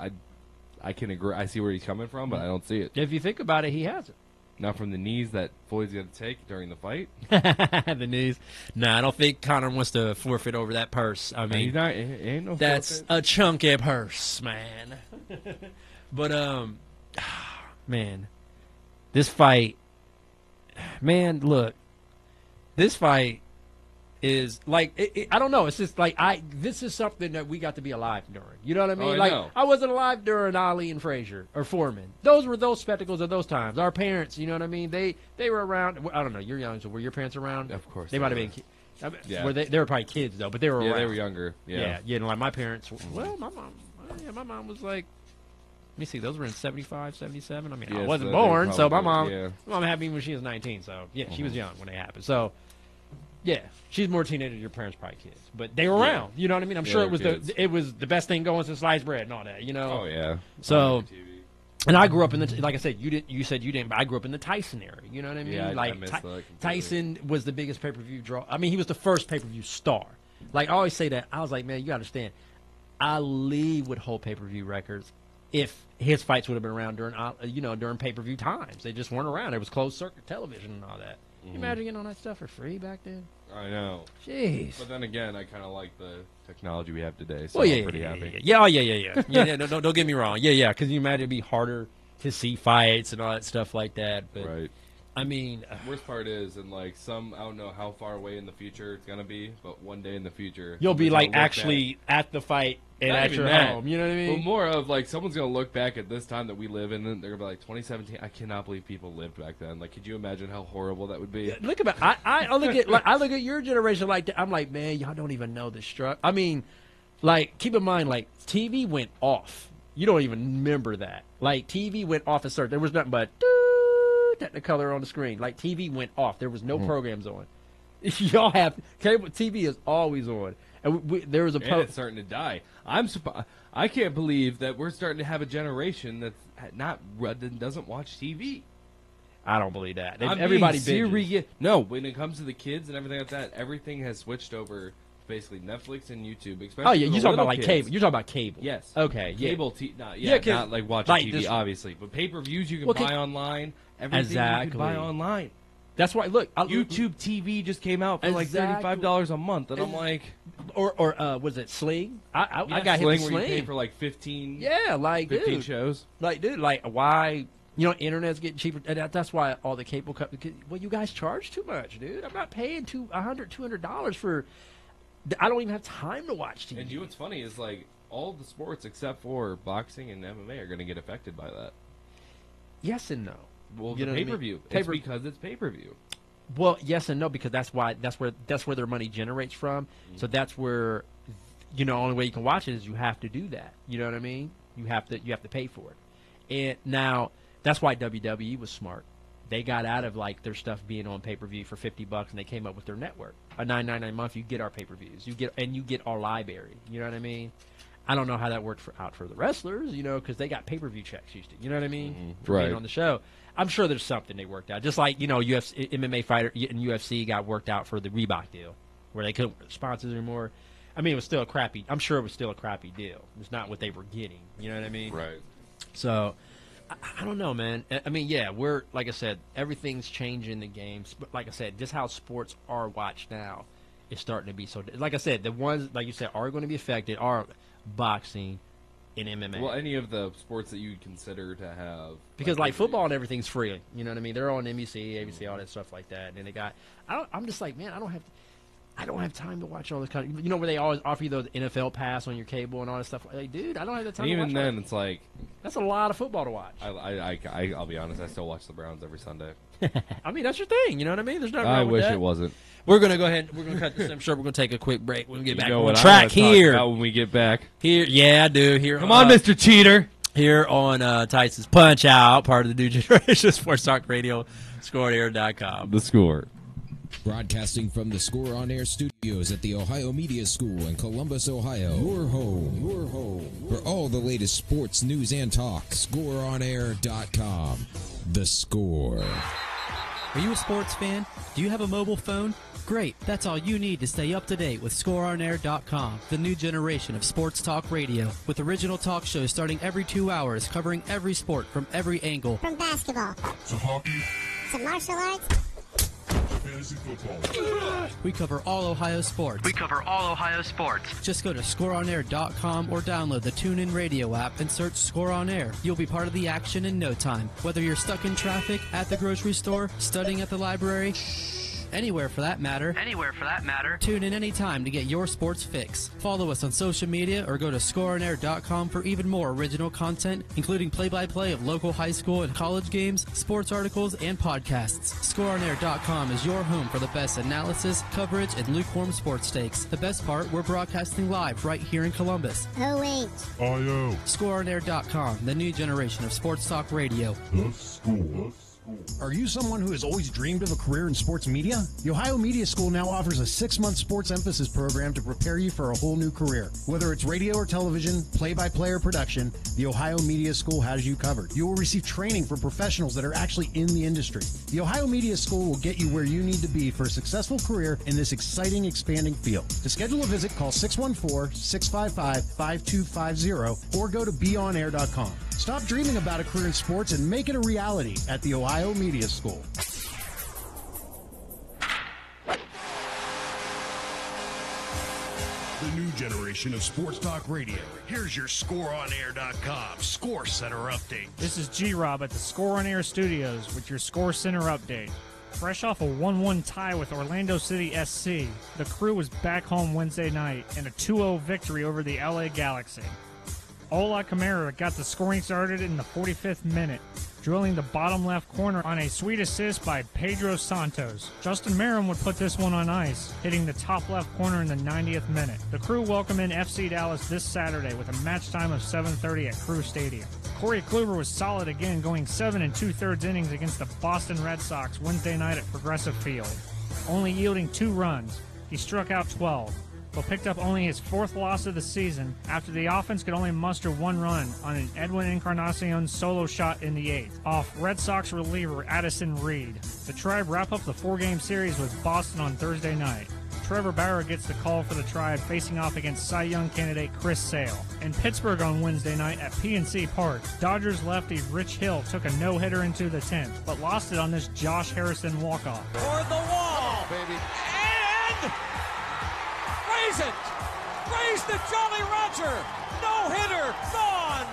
S3: I can agree. I see where he's coming from, but I don't see it.
S2: If you think about it, he hasn't.
S3: Not from the knees that Floyd's going to take during the fight.
S2: The knees. No, I don't think Connor wants to forfeit over that purse. I mean,
S3: ain't no
S2: that's
S3: forfeit.
S2: a chunky purse, man. But man, this fight, man, look, this fight is like I don't know. It's just like this is something that we got to be alive during. You know what I mean? I wasn't alive during Ali and Frazier or Foreman. Those were those spectacles of those times. Our parents, you know what I mean? They were around. I don't know. You're young, so were your parents around?
S3: Of course,
S2: they might have been. Yeah. They were probably kids though, but they were around.
S3: They were younger. Yeah.
S2: Like my parents. Well, my mom was like. Let me see. Those were in 75, 77. I mean, I wasn't born, so my mom had me when she was 19. So yeah, she was young when they happened. So. Yeah, she's more teenager than your parents, probably kids, but they were around. You know what I mean? I'm sure it was the best thing going since sliced bread and all that. You know?
S3: Oh yeah.
S2: So, and I grew up in the like I said, you said you didn't, but I grew up in the Tyson era. You know what I mean?
S3: Yeah,
S2: like
S3: I missed that
S2: Tyson was the biggest pay-per-view draw. I mean, he was the first pay-per-view star. Like I always say that. I was like, man, you gotta understand. Ali would hold pay-per-view records if his fights would have been around during pay-per-view times. They just weren't around. It was closed circuit television and all that. Can you imagine getting all that stuff for free back then?
S3: I know.
S2: Jeez.
S3: But then again, I kind of like the technology we have today, so I'm pretty happy.
S2: Yeah. Yeah, don't get me wrong. Yeah, because you imagine it'd be harder to see fights and all that stuff like that. But,
S3: right.
S2: I mean...
S3: worst part is, and like I don't know how far away in the future it's going to be, but one day in the future...
S2: You'll be like actually at the fight and at your home, you know what I mean?
S3: But more of like someone's going to look back at this time that we live in and they're going to be like, 2017, I cannot believe people lived back then. Like, could you imagine how horrible that would be?
S2: Yeah, look at I look at your generation like that. I'm like, man, y'all don't even know the struggle. I mean, like, keep in mind, like, TV went off. You don't even remember that. Like, TV went off a certain... There was nothing but... Technicolor on the screen. Like, TV went off. There was no programs on. Y'all have... Cable TV is always on. And there was a...
S3: And it's starting to die. I can't believe that we're starting to have a generation that doesn't watch TV.
S2: I don't believe that. Everybody binges.
S3: No, when it comes to the kids and everything like that, everything has switched over to basically Netflix and YouTube. Especially
S2: you're talking about like cable. You're talking about cable.
S3: Yes.
S2: Okay.
S3: Cable. Not like watching TV, obviously, but pay-per-views you can buy online. Everything you can buy online.
S2: That's why. Look,
S3: YouTube TV just came out for like $35 a month, and I'm like,
S2: or was it Sling? I got
S3: Sling,
S2: hit with
S3: where
S2: Sling.
S3: you pay for like 15.
S2: Yeah, like
S3: 15
S2: dude,
S3: shows.
S2: Like, dude, like why? You know, internet's getting cheaper. That's why all the cable companies. Well, you guys charge too much, dude. I'm not paying $200 for. I don't even have time to watch TV.
S3: And you know what's funny is like all the sports except for boxing and MMA are going to get affected by that.
S2: Yes and no.
S3: Well, the pay-per-view. It's because it's pay-per-view.
S2: Well, yes and no, because that's where their money generates from. So that's where, only way you can watch it is you have to do that. You know what I mean? You have to pay for it. And now that's why WWE was smart. They got out of like their stuff being on pay-per-view for $50, and they came up with their network. A $9.99 a month, you get our pay-per-views. You get our library. You know what I mean? I don't know how that worked out for the wrestlers, because they got pay-per-view checks used to. You know what I mean? For being on the show. I'm sure there's something they worked out. Just like, UFC, MMA fighter and UFC got worked out for the Reebok deal, where they couldn't sponsors anymore. I mean, it was still a crappy. I'm sure it was still a crappy deal. It's not what they were getting. You know what I mean?
S3: Right.
S2: So, I don't know, man. I mean, yeah, we're like I said, everything's changing the games. But like I said, just how sports are watched now is starting to be so. Like I said, the ones like you said are going to be affected are boxing and MMA.
S3: Well, any of the sports that you would consider to have,
S2: because like football and everything's free. You know what I mean? They're on NBC, ABC, all that stuff like that. And then they got. I'm just like, man, I don't have time to watch all this kind of. Where they always offer you the NFL pass on your cable and all that stuff. Like, dude, I don't have the time.
S3: And
S2: to watch
S3: even then, it's like
S2: that's a lot of football to watch.
S3: I'll be honest. I still watch the Browns every Sunday.
S2: I mean, that's your thing. You know what I mean? There's nothing wrong
S3: I
S2: with
S3: wish
S2: that.
S3: it wasn't.
S2: We're gonna go ahead. We're gonna cut this. I'm sure we're gonna take a quick break. We're gonna get back
S3: on
S2: track
S3: talk
S2: here.
S3: about when we get back
S2: Here, yeah, I do. Here,
S3: come on, Mr. Cheater.
S2: here on Tyson's Punchout, part of the new generation of Sports Talk Radio, ScoreOnAir.com.
S3: The Score.
S4: Broadcasting from the Score On Air studios at the Ohio Media School in Columbus, Ohio. Your home for all the latest sports news and talk. ScoreOnAir.com. The Score.
S5: Are you a sports fan? Do you have a mobile phone? Great, that's all you need to stay up to date with ScoreOnAir.com, the new generation of sports talk radio, with original talk shows starting every 2 hours, covering every sport from every angle.
S21: From basketball
S7: to hockey
S21: to martial arts.
S7: Fantasy football.
S5: We cover all Ohio sports. Just go to ScoreOnAir.com or download the TuneIn Radio app and search Score On Air. You'll be part of the action in no time. Whether you're stuck in traffic, at the grocery store, studying at the library, anywhere for that matter. Tune in anytime to get your sports fix. Follow us on social media or go to ScoreOnAir.com for even more original content, including play-by-play of local high school and college games, sports articles, and podcasts. ScoreOnAir.com is your home for the best analysis, coverage, and lukewarm sports takes. The best part, we're broadcasting live right here in Columbus.
S21: OH.
S5: ScoreOnAir.com, the new generation of sports talk radio.
S7: The Score.
S6: Are you someone who has always dreamed of a career in sports media? The Ohio Media School now offers a 6-month sports emphasis program to prepare you for a whole new career. Whether it's radio or television, play-by-play or production, the Ohio Media School has you covered. You will receive training from professionals that are actually in the industry. The Ohio Media School will get you where you need to be for a successful career in this exciting, expanding field. To schedule a visit, call 614-655-5250 or go to beonair.com. Stop dreaming about a career in sports and make it a reality at the Ohio Media School.
S9: The new generation of sports talk radio. Here's your ScoreOnAir.com Score Center update.
S10: This is G-Rob at the Score On Air Studios with your Score Center update. Fresh off a 1-1 tie with Orlando City SC, the Crew was back home Wednesday night in a 2-0 victory over the LA Galaxy. Ola Kamara got the scoring started in the 45th minute, drilling the bottom left corner on a sweet assist by Pedro Santos. Justin Merrim would put this one on ice, hitting the top left corner in the 90th minute. The Crew welcome in FC Dallas this Saturday with a match time of 7:30 at Crew Stadium. Corey Kluber was solid again, going 7 2/3 innings against the Boston Red Sox Wednesday night at Progressive Field, only yielding 2 runs. He struck out 12. But picked up only his 4th loss of the season after the offense could only muster 1 run on an Edwin Encarnacion solo shot in the 8th off Red Sox reliever Addison Reed. The Tribe wrap up the 4-game series with Boston on Thursday night. Trevor Bauer gets the call for the Tribe, facing off against Cy Young candidate Chris Sale. In Pittsburgh on Wednesday night at PNC Park, Dodgers lefty Rich Hill took a no-hitter into the 10th, but lost it on this Josh Harrison walk-off.
S11: Toward the wall,
S19: baby.
S11: And raise the Jolly Roger. No hitter, gone.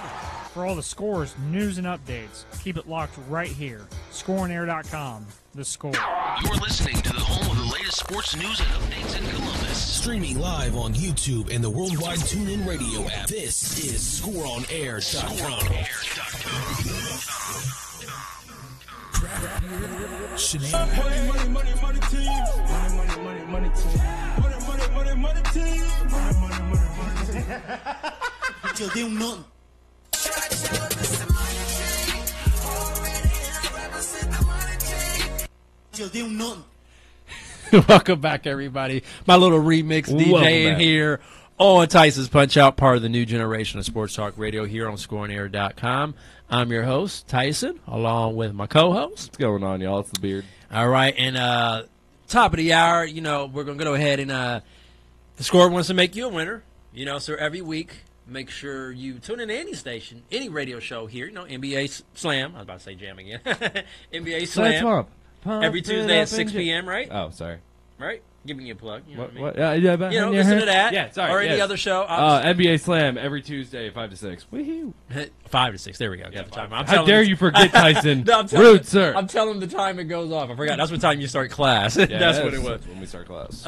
S10: For all the scores, news, and updates, keep it locked right here. ScoreOnAir.com. The Score.
S12: You're listening to the home of the latest sports news and updates in Columbus.
S4: Streaming live on YouTube and the worldwide TuneIn Radio app. This is ScoreOnAir.com.
S7: Money team. Money team. Money team.
S14: Yo, deu nothing. Yo, deu nothing.
S2: Welcome back, everybody. My little remix DJ in here on Tyson's Punchout, part of the new generation of sports talk radio here on ScoreOnAir.com. I'm your host, Tyson, along with my co-host.
S3: What's going on, y'all? It's the Beard.
S2: All right, and top of the hour, you know, we're going to go ahead and the Score wants to make you a winner. You know, so every week, make sure you tune in to any station, any radio show here. You know, NBA Slam. I was about to say Jam again. NBA Slam. Every Tuesday at 6 p.m., right?
S3: Oh, sorry.
S2: Right? Give me a plug. You know what I mean?
S3: What? Yeah,
S2: but you know, listen to that.
S3: Yeah, sorry.
S2: Or any other show.
S3: NBA Slam every Tuesday, 5 to 6. Woohoo!
S2: 5 to 6. There we go.
S3: Yeah,
S2: How
S3: dare you forget, Tyson?
S2: No,
S3: Rude, sir.
S2: I'm telling the time it goes off. I forgot. That's what time you start class. Yeah, that's what it was.
S3: That's when we start class.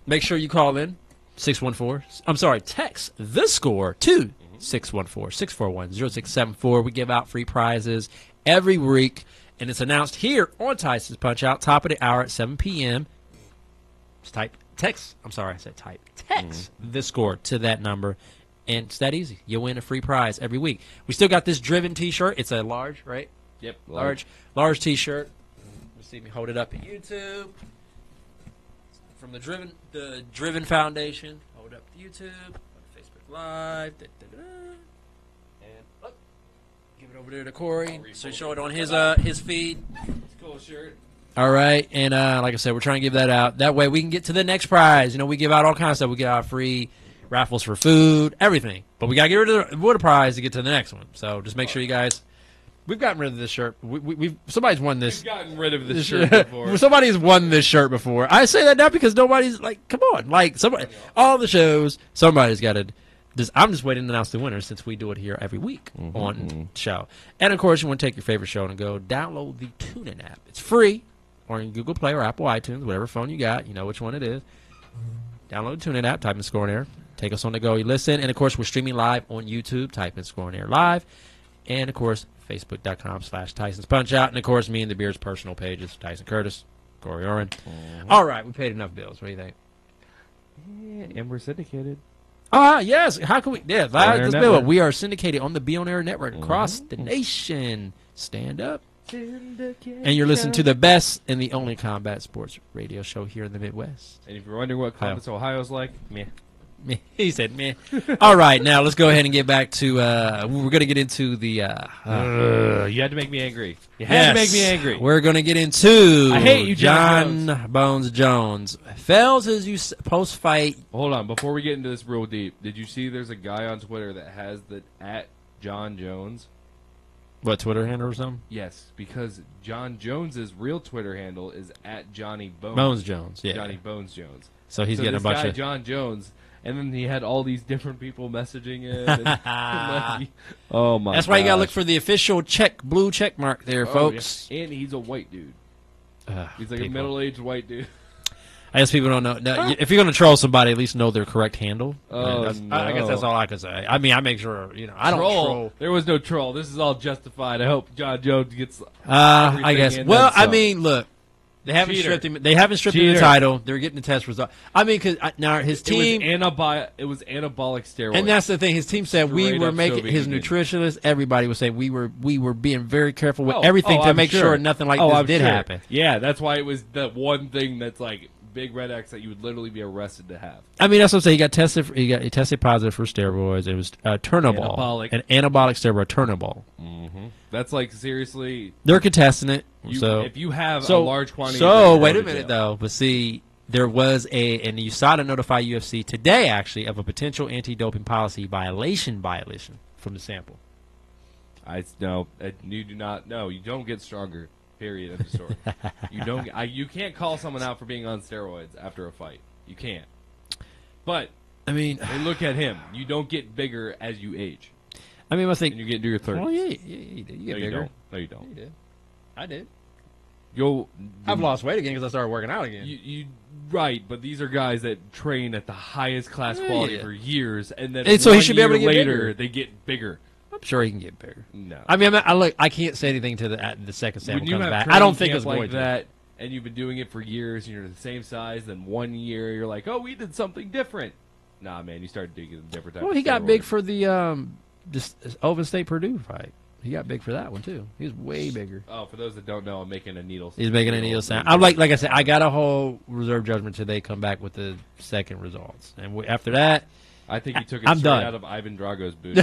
S2: Make sure you call in 614. I'm sorry, text the Score to 614-641-0674. We give out free prizes every week. And it's announced here on Tyson's Punchout, top of the hour at 7 p.m. Just text the Score to that number, And it's that easy. You win a free prize every week. We still got this Driven T-shirt. It's a large, right?
S3: Yep.
S2: Large T-shirt. You see me hold it up at YouTube. From the Driven Foundation. Hold up to YouTube. Facebook Live. And give it over there to Corey. So show it on his feed.
S3: It's a cool shirt.
S2: All right, and like I said, we're trying to give that out. That way we can get to the next prize. You know, we give out all kinds of stuff. We give out free raffles for food, everything. But we got to get rid of the prize to get to the next one. So just make sure you guys... We've gotten rid of this shirt. Somebody's won this.
S3: We've gotten rid of this shirt before.
S2: Somebody's won this shirt before. I say that now because nobody's like, come on. Like, somebody, all the shows, somebody's got to... I'm just waiting to announce the winner since we do it here every week on the show. And, of course, you want to take your favorite show and go download the TuneIn app. It's free. Or in Google Play or Apple iTunes, whatever phone you got, you know which one it is. Download the TuneIn app, type in Score on Air. Take us on the go, you listen. And, of course, we're streaming live on YouTube. Type in Score on Air Live. And, of course, Facebook.com/Tyson's Punchout. And, of course, me and the Beard's personal pages, Tyson Curtis, Corey Oren. All right, we paid enough bills. What do you think?
S3: Yeah, and we're syndicated.
S2: Yes. How can we? Yeah, let's do it. We are syndicated on the Be On Air Network across the nation. Stand up. And you're listening to the best and the only combat sports radio show here in the Midwest.
S3: And if you're wondering what Columbus, Ohio's like, meh.
S2: He said meh. All right, now let's go ahead and get back to, we're going to get into the...
S3: you had to make me angry. You had to make me angry.
S2: We're going to get into...
S3: I hate you,
S2: John Bones Jones. Fails as you post-fight...
S3: Hold on, before we get into this real deep, did you see there's a guy on Twitter that has the @John Jones?
S2: What, Twitter handle or something?
S3: Yes, because John Jones's real Twitter handle is @JohnnyBones.
S2: Bones Jones, yeah.
S3: Johnny Bones Jones.
S2: So he's getting a bunch of...
S3: John Jones, and then he had all these different people messaging him. And, oh, my
S2: That's why you got to look for the official blue check mark there, folks.
S3: Yeah. And he's a white dude. He's like a middle-aged white dude.
S2: I guess people don't know. No, if you're going to troll somebody, at least know their correct handle.
S3: I
S2: guess that's all I can say. I mean, I make sure, I don't troll.
S3: There was no troll. This is all justified. I hope John Jones gets
S2: I guess. Well, I mean, look. They haven't stripped him. They haven't stripped him the title. They're getting the test result. I mean, because now his team.
S3: It was anabolic steroids.
S2: And that's the thing. His team said we were making his nutritionist. Everybody was saying we were being very careful with everything to make sure nothing like this did happen.
S3: Yeah, that's why it was the one thing that's like big red X that you would literally be arrested to have.
S2: I mean, that's what I'm saying. He tested positive for steroids. It was Turnabol, an anabolic steroid, Turnabol.
S3: That's like seriously.
S2: They're contesting it.
S3: If you have a large quantity.
S2: So wait a minute though. But see, there was and USADA notified UFC today actually of a potential anti-doping policy violation from the sample.
S3: You do not. No, you don't get stronger. Period. End of story. You don't. You can't call someone out for being on steroids after a fight. You can't. But
S2: I mean,
S3: look at him. You don't get bigger as you age.
S2: I mean, I think
S3: you get into your 30s.
S2: Well, yeah, you get bigger.
S3: You don't. No, you don't.
S2: You did. I did.
S3: I've
S2: lost weight again because I started working out again.
S3: Right, but these are guys that train at the highest class quality for years, and then
S2: so he should be able to get bigger.
S3: They get bigger.
S2: I'm sure he can get bigger.
S3: No,
S2: I mean, I can't say anything to the second sample comes back.
S3: I
S2: don't think it's
S3: like that. And you've been doing it for years, and you're the same size. Then 1 year, you're like, oh, we did something different. Nah, man, you started digging a different type.
S2: Well, he got big for the Oven State Purdue fight. He got big for that one too. He was way bigger.
S3: Oh, for those that don't know, I'm making a needle.
S2: He's making a needle sound. I'm like I said, I got a whole reserve judgment till they come back with the second results, and after that,
S3: I think he took it straight out of Ivan Drago's boot.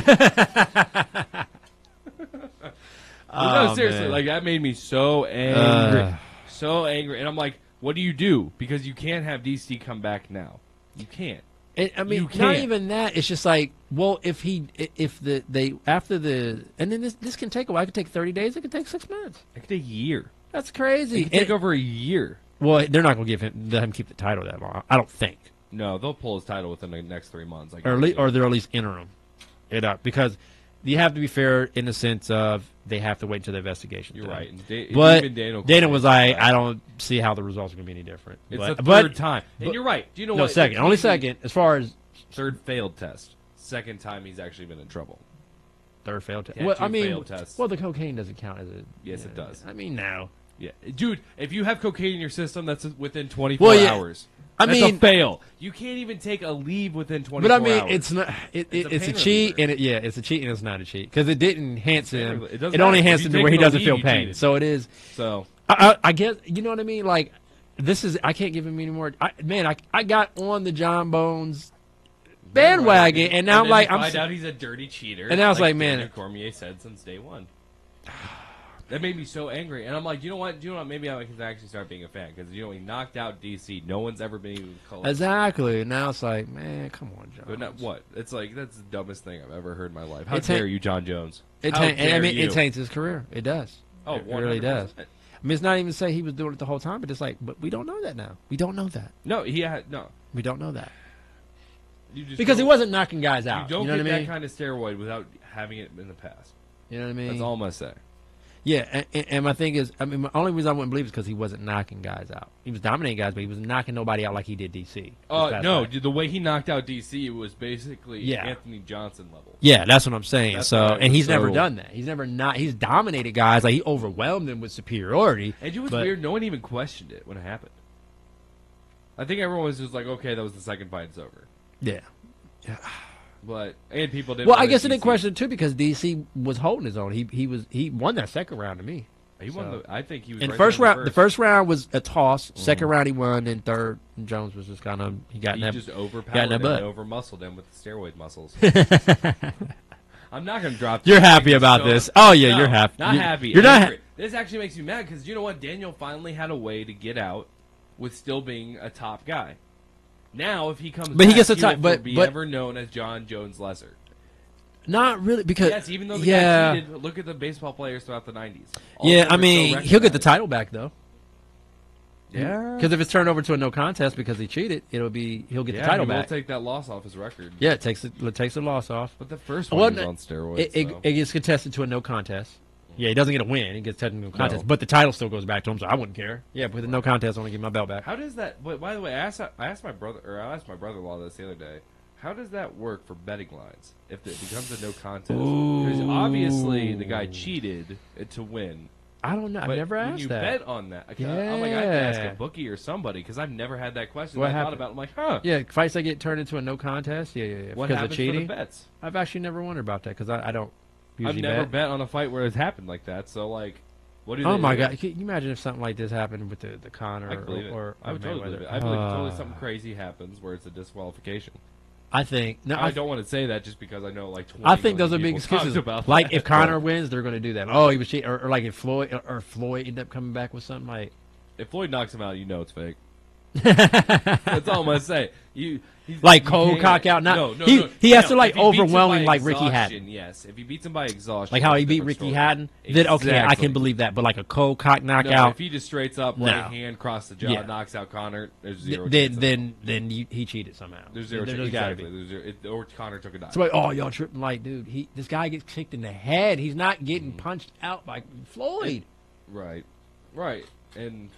S3: No, seriously,
S2: man.
S3: Like that made me so angry, and I'm like, what do you do? Because you can't have DC come back now. You can't.
S2: I mean, not even that. It's just like, well, and then this can take a while. It could take 30 days. It could take 6 months.
S3: It could take a year.
S2: That's crazy.
S3: It could take over a year.
S2: Well, they're not going to let him keep the title that long. I don't think.
S3: No, they'll pull his title within the next 3 months.
S2: Or they're at least interim it up because you have to be fair in the sense of they have to wait until the investigation.
S3: You're right.
S2: But Dana was like, I don't see how the results are going to be any different.
S3: It's the third time. And you're right. Do you know what?
S2: Second. Only second as far as...
S3: Third failed test. Second time he's actually been in trouble.
S2: Third failed test.
S3: Yeah,
S2: well,
S3: failed tests.
S2: Well, the cocaine doesn't count as a...
S3: Yes, it does.
S2: I mean, no.
S3: Yeah. Dude, if you have cocaine in your system, that's within 24 hours. That's a fail. You can't even take a leave within 24
S2: But I mean,
S3: hours.
S2: it's not. It's a
S3: pain
S2: cheat,
S3: reliever.
S2: and it's a cheat, and it's not a cheat because it didn't enhance him.
S3: It doesn't
S2: It only
S3: matter.
S2: enhanced
S3: If
S2: him
S3: you
S2: to where he
S3: take no
S2: doesn't
S3: leave,
S2: feel
S3: you
S2: pain.
S3: cheated.
S2: So it is.
S3: So
S2: I guess you know what I mean. Like this is. I can't give him any more. I got on the John Bones bandwagon, and now I'm like,
S3: find out he's a dirty cheater.
S2: And now it's like, man,
S3: Daniel Cormier said since day one. That made me so angry, and I'm like, you know what? Maybe I can actually start being a fan because he knocked out DC. No one's ever been able to call it.
S2: Exactly. Now it's like, man, come on, John.
S3: But not, what? It's like that's the dumbest thing I've ever heard in my life. How
S2: It
S3: dare you, John Jones?
S2: It
S3: How dare you?
S2: it taints his career. It does.
S3: Oh,
S2: it really
S3: 100%.
S2: does. I mean, it's not even to say he was doing it the whole time, but it's like, but we don't know that now. We don't know that.
S3: No, he had no.
S2: We don't know that.
S3: You just
S2: Because he
S3: don't-
S2: wasn't knocking guys out.
S3: You don't
S2: know
S3: get
S2: what I mean?
S3: that kind of steroid without having it in the past.
S2: You know what I mean?
S3: That's all I'm gonna say.
S2: Yeah, and my thing is, I mean, my only reason I wouldn't believe is because he wasn't knocking guys out. He was dominating guys, but he was knocking nobody out like he did DC.
S3: No, the way he knocked out DC was basically
S2: Yeah.
S3: Anthony Johnson level.
S2: Yeah, that's what I'm saying.
S3: That's
S2: So,
S3: why it
S2: and
S3: was
S2: he's never
S3: so-
S2: done that. He's dominated guys. Like he overwhelmed them with superiority.
S3: And it was
S2: but-
S3: weird. No one even questioned it when it happened. I think everyone was just like, okay, that was the second fight. It's over.
S2: Yeah.
S3: And people didn't.
S2: Well, I
S3: want
S2: guess I
S3: DC.
S2: didn't question it too because DC was holding his own. He won that second round to me.
S3: He won I think he was.
S2: In
S3: right
S2: first
S3: there in
S2: round, the first round was a toss. Second round he won, and third Jones was just kind of he got in that,
S3: just
S2: got
S3: overpowered
S2: in that
S3: him
S2: butt.
S3: and over-muscled him with the steroid muscles. I'm not going to drop.
S2: You're
S3: this
S2: happy
S3: because
S2: about
S3: so-
S2: this. Oh, yeah,
S3: No,
S2: you're happy.
S3: Not
S2: You're-
S3: happy.
S2: you're not
S3: Angry. This actually makes me mad because you know what? Daniel finally had a way to get out with still being a top guy. Now, if he comes,
S2: But he
S3: back,
S2: gets a
S3: will
S2: top- but-
S3: be
S2: but-
S3: ever known as John Jones Lesser.
S2: Not really because
S3: Yes, even though the
S2: yeah,
S3: guy cheated, look at the baseball players throughout the 90s. All
S2: yeah.
S3: of them
S2: I
S3: are so
S2: mean, he'll get the
S3: recognized.
S2: title back though.
S3: Yeah.
S2: Because if it's turned over to a no contest because he cheated, he'll get the title
S3: he will
S2: back.
S3: take that loss off his record.
S2: Yeah, it takes the loss off.
S3: But the first one was on steroids.
S2: It gets contested to a no contest. Yeah, he doesn't get a win. He gets technical contest,
S3: No.
S2: but the title still goes back to him. So I wouldn't care. Yeah, but with a no contest, I want to get my belt back.
S3: How does that? But by the way, I asked my brother-in-law this the other day. How does that work for betting lines if it becomes a no contest? Because obviously the guy cheated to win.
S2: I don't know. I've
S3: But
S2: never
S3: when
S2: asked
S3: you
S2: that.
S3: bet on that, I'm like, I have to ask
S2: Yeah.
S3: a bookie or somebody because I've never had that question.
S2: What
S3: I thought
S2: happened?
S3: about it. I'm like, huh?
S2: Yeah, fights that get turned into a no contest. Yeah.
S3: What
S2: because
S3: happens
S2: of
S3: for the
S2: cheating.
S3: bets?
S2: I've actually never wondered about that because I don't.
S3: I've
S2: Usually
S3: never bet on a fight where it's happened like that. So like, what do they
S2: Oh my
S3: do?
S2: god! Can you imagine if something like this happened with the Conor
S3: I believe it.
S2: or
S3: I would totally
S2: Mayweather?
S3: believe it. I believe totally something crazy happens where it's a disqualification.
S2: I think no.
S3: I don't want to say that just because I know like 20
S2: I think those are
S3: million
S2: big
S3: people talked
S2: excuses.
S3: about
S2: Like
S3: that.
S2: if Conor wins, they're going to do that. Oh, he was cheating, or like if Floyd end up coming back with something like.
S3: If Floyd knocks him out, you know it's fake. That's all I'm gonna say.
S2: Like cold cock out. Not he has to like overwhelm him like Ricky Hatton.
S3: Yes, if he beats him by exhaustion,
S2: Like how he
S3: that's a
S2: beat
S3: different
S2: Ricky
S3: story.
S2: Hatton. Then okay, I
S3: Exactly.
S2: can believe that. But like a cold cock
S3: No,
S2: knockout.
S3: if he just straight up right hand across the jaw
S2: Yeah.
S3: knocks out Conor, there's zero.
S2: Then
S3: chance of
S2: then he cheated somehow.
S3: There's zero.
S2: There's
S3: chance.
S2: gotta
S3: Exactly.
S2: be.
S3: There's zero, or Conor took a dive.
S2: So like, oh y'all tripping like, dude, this guy gets kicked in the head. He's not getting punched out by Floyd.
S3: Right, and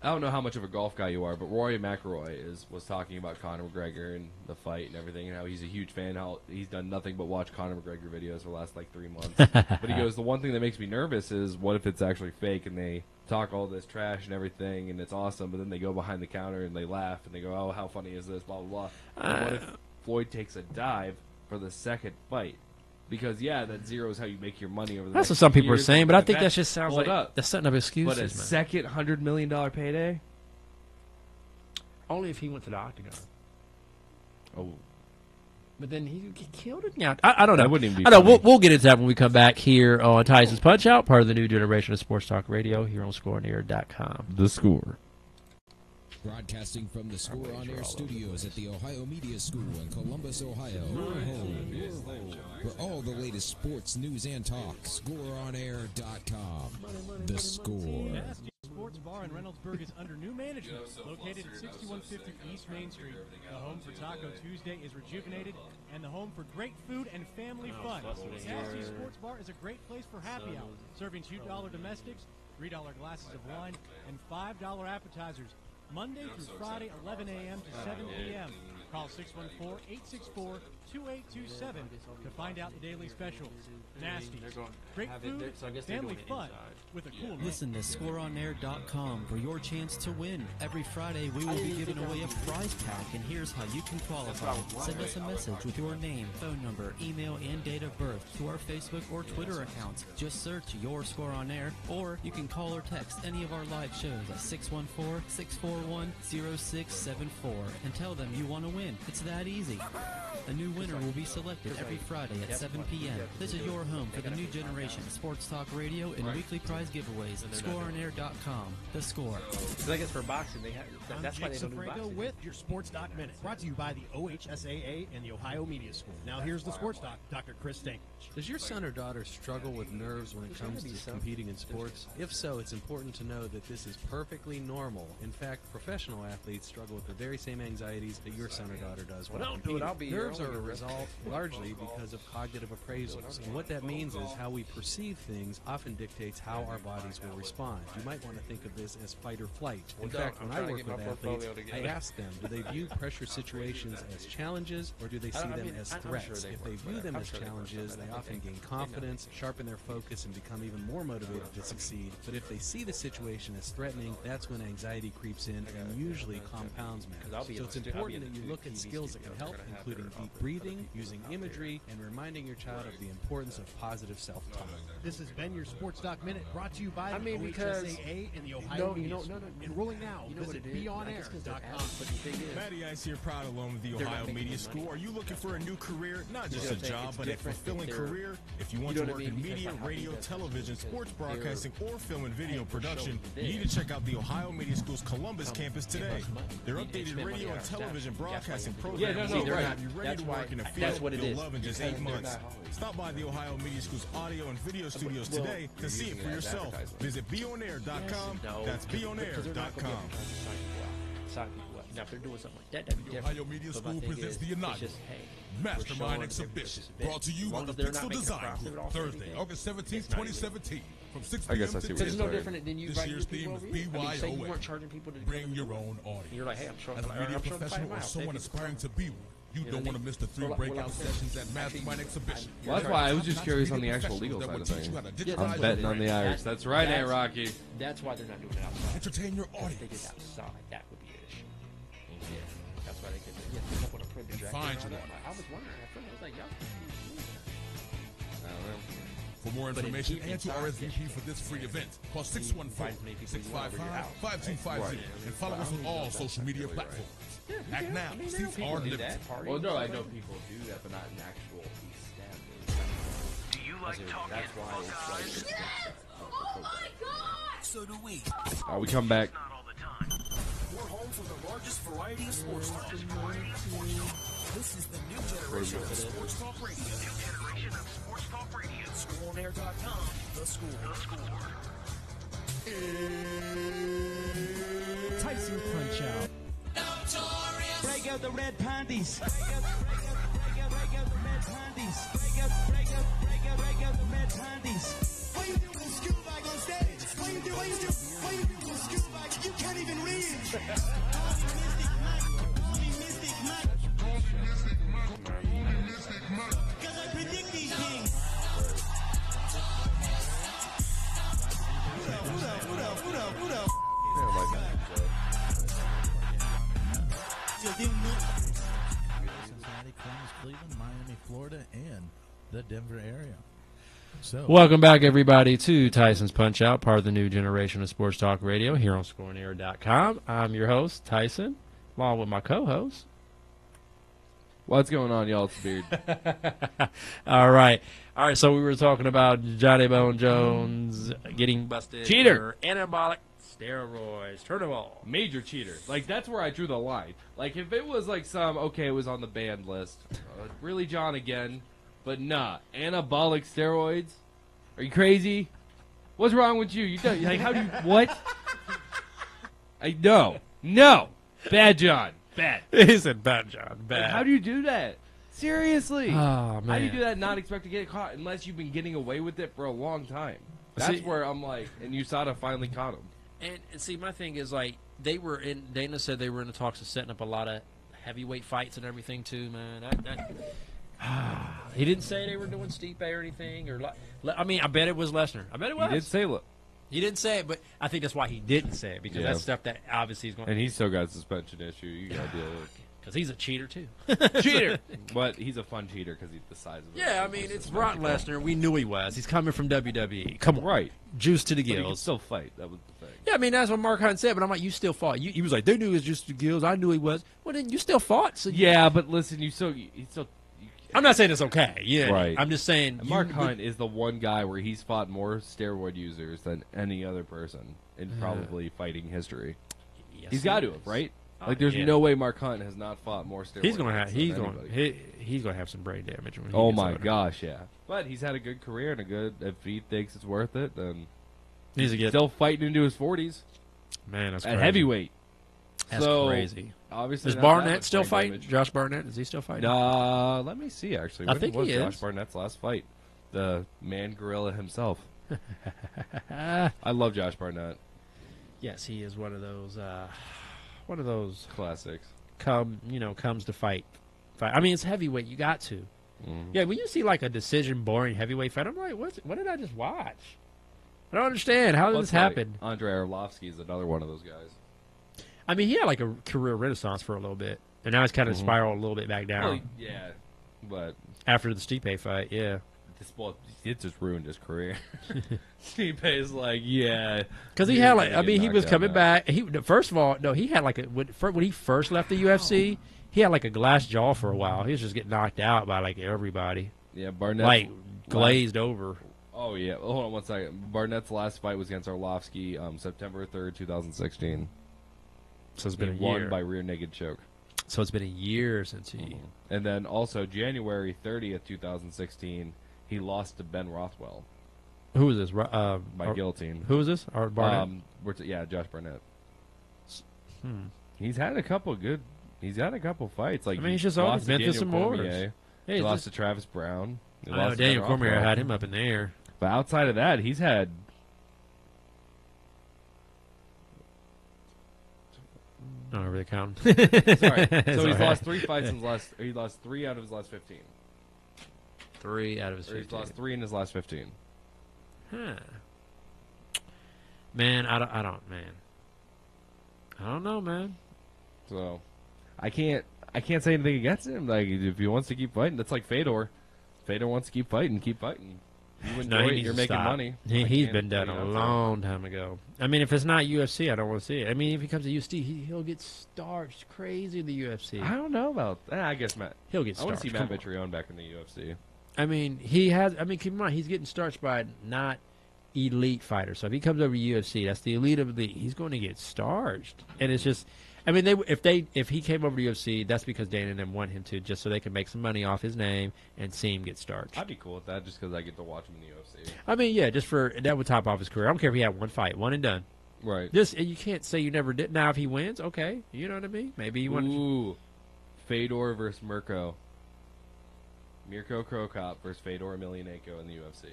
S3: I don't know how much of a golf guy you are, but Rory McIlroy was talking about Conor McGregor and the fight and everything, and how he's a huge fan. How he's done nothing but watch Conor McGregor videos for the last like 3 months. But he goes, the one thing that makes me nervous is what if it's actually fake and they talk all this trash and everything, and it's awesome, but then they go behind the counter and they laugh and they go, oh, how funny is this? Blah blah blah. And what if Floyd takes a dive for the second fight? Because that zero is how you make your money over the
S2: That's
S3: next
S2: what some people are
S3: years.
S2: saying, but I think
S3: That's-
S2: that just sounds
S3: hold
S2: like
S3: up.
S2: that's setting up excuses.
S3: But a
S2: man.
S3: second $100 million payday?
S2: Only if he went to the octagon.
S3: Oh.
S2: But then he would get killed again. I don't know.
S3: That wouldn't even be
S2: I know.
S3: funny.
S2: We'll get into that when we come back here on Tyson's Punchout, part of the new generation of Sports Talk Radio here on ScoreOnAir.com.
S3: The Score.
S4: Broadcasting from the Score On Air studios at the Ohio Media School in Columbus, Ohio. Your home for all the latest sports news and talk. ScoreOnAir.com. The Score.
S8: Sports Bar in Reynoldsburg is under new management. Located at 6150 East Main Street, the home for Taco Tuesday is rejuvenated, and the home for great food and family fun. Nasty Sports Bar is a great place for happy hour, serving $2 domestics, $3 glasses of wine, and $5 appetizers. Monday through Friday, 11 a.m. to 7 p.m. Call 2827 to find out the daily specials. Nasty, great food, family fun with a cool name.
S5: Listen to ScoreOnAir.com for your chance to win. Every Friday, we will be giving away a prize pack, and here's how you can qualify. Send us a message with your name, phone number, email, and date of birth to our Facebook or Twitter accounts. Just search Your Score on Air, or you can call or text any of our live shows at 614-641-0674 and tell them you want to win. It's that easy. A new winner will be selected every Friday at 7 p.m. This is your home for the new generation of sports talk radio and weekly prize giveaways. ScoreOnAir.com. The Score.
S13: I guess for boxing, that's why they don't do
S6: Franco
S13: boxing.
S6: with your Sports Doc Minute, brought to you by the OHSAA and the Ohio Media School. Now here's the Sports Doc, Dr. Chris Stankovich.
S18: Does your son or daughter struggle with nerves when it comes to competing in sports? If so, it's important to know that this is perfectly normal. In fact, professional athletes struggle with the very same anxieties that your son or daughter does when competing. Nerves are a result largely because of cognitive appraisals, and what that means is how we perceive things often dictates how our bodies will respond. You might want to think of this as fight or flight. In fact, when I work with athletes, I ask them, do they view pressure situations as challenges, or do they see them as threats? If they view them as challenges, they often gain confidence, sharpen their focus, and become even more motivated to succeed. But if they see the situation as threatening, that's when anxiety creeps in and usually compounds matters. So it's important that you look at skills that can help, including deep breathing, using imagery, and reminding your child of the importance of positive self-talk.
S6: This has been your Sports Doc Minute, brought to you by the OHSAA and the Ohio Media School. Enrolling now. Visit BeOnAir.com.
S17: Matty Ice here, proud alum of the Ohio Media School. Are you looking for a new career? Not just a job, but a fulfilling career? If you want to work in media, radio, television, sports broadcasting, or film and video production, you need to check out the Ohio Media School's Columbus campus today. Their updated radio and television broadcasting program will have you ready to work in a field you'll love in just 8 months. Stop by the Ohio Media School's audio and video studios today to see it for yourself. Visit BeOnAir.com. That's BeOnAir.com.
S2: Now, if they're doing something like that, that'd be
S19: The
S2: different.
S19: Ohio Media
S2: But
S19: School
S2: my thing
S19: presents
S2: is,
S19: the
S2: it's
S19: inaugural
S2: just, hey,
S19: Mastermind
S2: we're showing
S19: Exhibition,
S2: them
S19: brought to you by the
S2: they're not
S19: Pixel
S2: making a
S19: Design
S2: profit
S19: Group,
S2: off
S19: Thursday,
S2: anything.
S19: August 17th,
S2: It's not even-
S19: 2017, from 6
S22: I
S19: p.m.
S22: guess I
S19: to
S22: see
S19: 10
S22: what you're
S2: It's no
S22: saying.
S2: different than you
S19: This
S2: inviting
S19: year's
S2: people
S19: theme is
S2: over here. I mean, say you
S19: BYOA.
S2: weren't charging people to
S19: Bring your own audience.
S2: You're like, hey, I'm showing
S19: As a media
S2: I'm showing
S19: professional or
S2: 5 miles.
S19: someone aspiring to be one, you don't want to miss the 3 breakout sessions at Mastermind Exhibition.
S3: Well, that's why I was just curious on the actual legal side of things. I'm betting on the Irish. That's right, Aunt Rocky.
S2: That's why they're not doing it outside.
S19: Entertain your
S2: If
S19: audience.
S2: they did it outside, that would be an issue. Yeah, that's why they could pick up on a privilege
S19: And
S2: jacket.
S19: find
S2: and
S19: your
S2: all that. I was wondering at first, I was like, y'all.
S19: For more
S2: But
S19: information
S2: in
S19: and to
S2: inside,
S19: RSVP for this free event, call 614-655-5250 and follow us on all social media platforms. Act now. Seats are limited.
S3: Well, no, I know people do that, but not an actual establishment.
S12: Do you like talking
S3: That's why it's like.
S12: Oh my God! So do we.
S3: We come back.
S12: We're home for the largest variety of sports talk. This is the new generation of sports talk radio. New generation of sports talk radio. ScoreOnAir.com. The Score. The Score.
S16: Tyson Punchout.
S14: Break out the red panties. Break out the red panties. Break out the red panties. What you do with scuba bag on stage? What you do with scuba bag? You can't even read. Because I predict these things. Who the?
S23: Cincinnati, Columbus, Cleveland, Miami, Florida, and the Denver area. So,
S2: Welcome back, everybody, to Tyson's Punch-Out, part of the new generation of sports talk radio here on ScoreOnAir.com. I'm your host, Tyson, along with my co-host.
S3: What's going on, y'all? It's Beard.
S2: All right. So we were talking about Johnny Bone Jones getting busted
S3: Cheater.
S2: for anabolic steroids. Turn them all.
S3: Major cheater. Like, that's where I drew the line. Like, if it was like it was on the banned list. Really, John, again? But nah. Anabolic steroids? Are you crazy? What's wrong with you? You don't, like, how do you, what? No. Bad John. Bad.
S2: He said bad, John. Bad.
S3: Like, how do you do that? Seriously.
S2: Oh, man.
S3: How do you do that and not expect to get caught unless you've been getting away with it for a long time? That's where I'm like, and USADA finally caught him.
S2: And see, my thing is, like, Dana said they were in the talks of setting up a lot of heavyweight fights and everything, too, man. He didn't say they were doing Stipe or anything. I mean, I bet it was Lesnar. I bet it was.
S3: He did say it.
S2: He didn't say it, but I think that's why he didn't say it, because that's stuff that obviously is going.
S3: And he's still got a suspension issue. You got to deal with.
S2: Because he's a cheater too.
S3: Cheater, but he's a fun cheater because he's the size of.
S2: Yeah, I mean, it's Brock Lesnar. We knew he was. He's coming from WWE. Come on,
S3: right?
S2: Juice to the
S3: But he
S2: gills.
S3: could still fight. That was the thing.
S2: Yeah, I mean, that's what Mark Hunt said. But I'm like, you still fought. He was like, they knew it was just the gills. I knew he was. Well, then you still fought. So
S3: Yeah, but listen, he still.
S2: I'm not saying it's okay. Yeah,
S3: right.
S2: I'm just saying
S3: Mark Hunt is the one guy where he's fought more steroid users than any other person in probably fighting history.
S2: Yes,
S3: he's got to have, right? Like, there's
S2: yeah.
S3: no way Mark Hunt has not fought more steroids.
S2: He's gonna have some brain damage when he
S3: Oh
S2: gets
S3: my
S2: older.
S3: gosh, yeah. But he's had a good career and a good. If he thinks it's worth it, then
S2: He's
S3: still fighting into his 40s.
S2: Man, that's
S3: at
S2: crazy.
S3: heavyweight.
S2: That's
S3: So,
S2: crazy.
S3: Obviously,
S2: is
S3: not that
S2: Barnett
S3: much
S2: still
S3: brain
S2: fighting?
S3: damage.
S2: Josh Barnett, is he still fighting?
S3: Let me see. Actually,
S2: I
S3: when
S2: think
S3: was
S2: he
S3: Josh
S2: is.
S3: Barnett's last fight? The man gorilla himself. I love Josh Barnett.
S2: Yes, he is one of those
S3: classics.
S2: Comes to fight. I mean, it's heavyweight. You got to. Yeah, when you see like a decision boring heavyweight fight, I'm like, what did I just watch? I don't understand. How did this happen?
S3: Andrei Arlovsky is another one of those guys.
S2: I mean, he had like a career renaissance for a little bit, and now he's kind of spiraled a little bit back down.
S3: Well, yeah, but
S2: after the Stipe fight, yeah.
S3: It just ruined his career. Stipe's like, yeah,
S2: because he had like, I mean, he was coming back. First of all, no, he had like when he first left the UFC, he had like a glass jaw for a while. He was just getting knocked out by like everybody.
S3: Yeah, Barnett
S2: like glazed over.
S3: Oh yeah, hold on one second. Barnett's last fight was against Arlovsky, September 3rd, 2016.
S2: So it's been a
S3: won
S2: year
S3: by rear naked choke.
S2: So it's been a year since he.
S3: And then also January 30th, 2016, he lost to Ben Rothwell.
S2: Who is this?
S3: By guillotine.
S2: Who is this? Barnett?
S3: Josh Barnett. He's had a couple He's had a couple fights. Like,
S2: I mean, he's just always been through some
S3: Cormier.
S2: Yeah,
S3: he lost to Travis Brown.
S2: I know Daniel Cormier had him up in the air.
S3: But outside of that, he's had.
S2: I don't really count.
S3: Sorry. So he's lost 3 fights in his last. He lost 3 out of his last 15.
S2: 3 out of his 15.
S3: He's lost 3 in his last 15.
S2: Huh. Man, I don't know, man.
S3: So, I can't say anything against him. Like, if he wants to keep fighting, that's like Fedor. Fedor wants to keep fighting. You enjoy it, you're making money.
S2: He's been done a long time ago. I mean, if it's not UFC, I don't want to see it. I mean, if he comes to UFC, he'll get starched crazy in the UFC.
S3: I don't know about that. I guess Matt.
S2: He'll get
S3: starched. I want to see Matt
S2: Come
S3: Mitrione back in the UFC.
S2: I mean, he has. I mean, keep in mind, he's getting starched by not elite fighters. So if he comes over to UFC, that's the elite of the elite. He's going to get starched, and it's just. I mean, if he came over to UFC, that's because Dana and them want him to, just so they can make some money off his name and see him get starched.
S3: I'd be cool with that, just because I get to watch him in the UFC.
S2: I mean, yeah, just for that would top off his career. I don't care if he had one fight, one and done.
S3: Right.
S2: Just you can't say you never did. Now, if he wins, okay, you know what I mean. Maybe he won.
S3: Ooh, Fedor versus Mirko. Mirko Krokop versus Fedor Emelianenko in the UFC.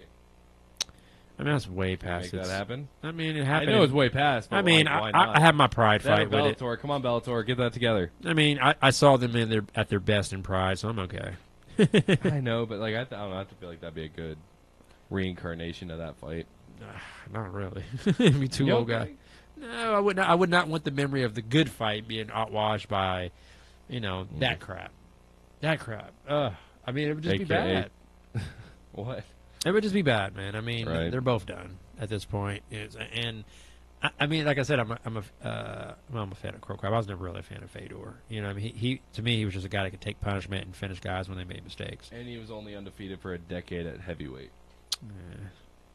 S2: I mean, that's way past.
S3: Make that happen.
S2: I mean, it happened.
S3: I know it's way past. But
S2: I mean,
S3: why not?
S2: I have my pride fight with it.
S3: Bellator. Come on, Bellator, get that together.
S2: I mean, I saw them at their best in pride, so I'm okay.
S3: I know, but like I don't know. I feel like that'd be a good reincarnation of that fight.
S2: Not really. It'd be too old guy. No, I would not want the memory of the good fight being outwashed by, that crap. That crap. I mean, it would just be bad.
S3: What?
S2: It would just be bad, man. I mean,
S3: right.
S2: They're both done at this point. And I mean, like I said, I'm a fan of Krokop. I was never really a fan of Fedor. You know, I mean, he to me, he was just a guy that could take punishment and finish guys when they made mistakes.
S3: And he was only undefeated for a decade at heavyweight.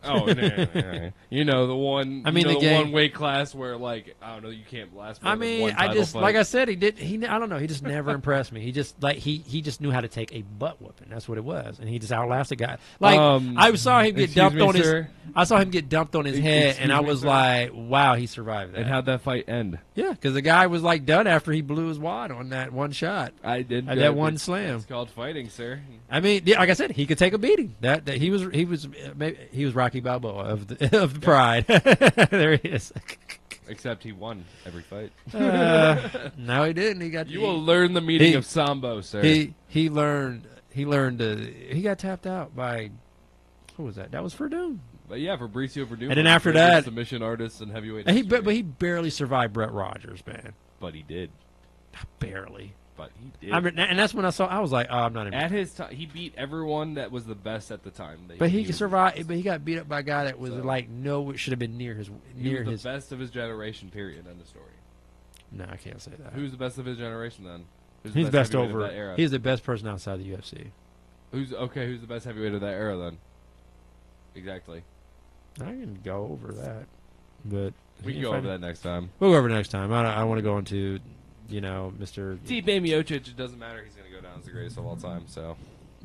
S2: Oh,
S3: no. You know, the one.
S2: I mean,
S3: the one weight class where, like, I don't know, you can't last.
S2: I mean, I just fight. Like I said, I don't know. He just never impressed me. He just he just knew how to take a butt whooping. That's what it was, and he just outlasted guys. Like I saw him get dumped on his. I saw him get dumped on his head, and I was like, "Wow, he survived that."
S3: And how'd that fight end?
S2: Yeah, because the guy was like done after he blew his wad on that one shot.
S3: I did
S2: that one slam.
S3: It's called fighting, sir.
S2: I mean, yeah, like I said, he could take a beating. That he was Rocky Balboa of the pride. There he is.
S3: Except he won every fight.
S2: No, he didn't. He got.
S3: You will learn the meaning of sambo, sir.
S2: He learned He learned he got tapped out by who was that? That was Verdun.
S3: But yeah, Fabricio Verdun.
S2: And then after that,
S3: submission artist and heavyweight.
S2: But he barely survived Brett Rogers, man.
S3: But he did.
S2: Barely.
S3: But he did.
S2: I mean, and that's when I was like, oh, I'm not.
S3: At his time, he beat everyone that was the best at the time.
S2: But he survived. But he got beat up by a guy that was like, no, it should have been near his.
S3: He was the best of his generation. Period. End of story.
S2: No, I can't say that.
S3: Who's the best of his generation then?
S2: He's best over. That era? He's the best person outside the UFC.
S3: Who's the best heavyweight of that era then? Exactly.
S2: I can go over that, but
S3: we can go over that next time.
S2: We'll go over it next time. I want to go into, Mr.
S3: Stipe Miocic. It doesn't matter. He's going to go down as the greatest of all time. So,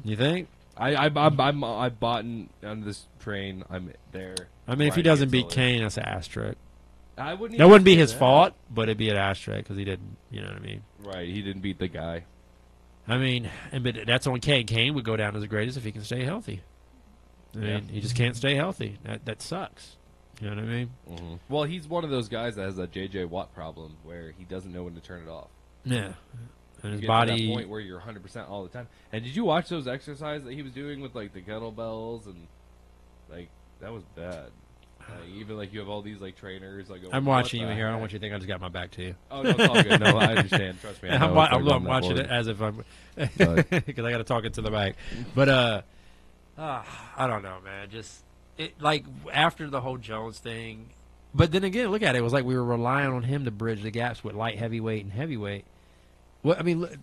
S2: you think?
S3: I bought on this train. I'm there.
S2: I mean, if he doesn't beat Kane, that's an asterisk.
S3: I wouldn't.
S2: That wouldn't be his fault, but it'd be an asterisk because he didn't. You know what I mean?
S3: Right. He didn't beat the guy.
S2: I mean, but that's on Kane. Kane would go down as the greatest if he can stay healthy. I mean, he just can't stay healthy. That sucks. You know what I mean?
S3: Mm-hmm. Well, he's one of those guys that has that J.J. Watt problem where he doesn't know when to turn it off.
S2: Yeah. And his
S3: get
S2: body.
S3: to that point where you're 100% all the time. And did you watch those exercises that he was doing with, like, the kettlebells? And, like, that was bad. Even, like, you have all these, like, trainers. Like,
S2: I'm watching you here. I don't want you to think I just got my back to you.
S3: Oh, no, it's all good. No, I understand. Trust me.
S2: I'm watching it as if I'm... Because I got to talk it to the mic. But, I don't know, man. Just like after the whole Jones thing, but then again, look at it. It was like we were relying on him to bridge the gaps with light heavyweight and heavyweight. Well, I mean, like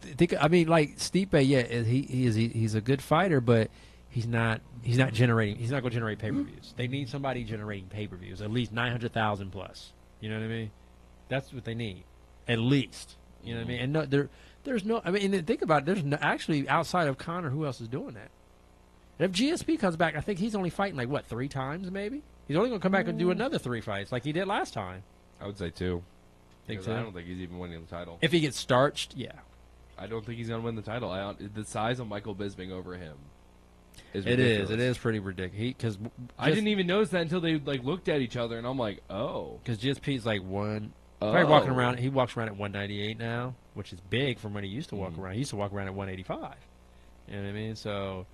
S2: Stipe. Yeah, he's a good fighter, but he's not generating. He's not going to generate pay-per-views. They need somebody generating pay-per-views, at least 900,000 plus. You know what I mean? That's what they need, at least. You know what I mean? And there's no. I mean, and think about it. There's no, actually outside of Conor, who else is doing that? If GSP comes back, I think he's only fighting like 3 times, maybe. He's only going to come back and do another 3 fights like he did last time.
S3: I would say 2.
S2: Think so?
S3: I don't think he's even winning the title.
S2: If he gets starched, yeah.
S3: I don't think he's going to win the title. The size of Michael Bisping over him is
S2: ridiculous. It is. It is pretty ridiculous.
S3: I didn't even notice that until they looked at each other, and I'm like, oh.
S2: Because GSP's like probably walking around. He walks around at 198 now, which is big from when he used to walk around. He used to walk around at 185. You know what I mean? So,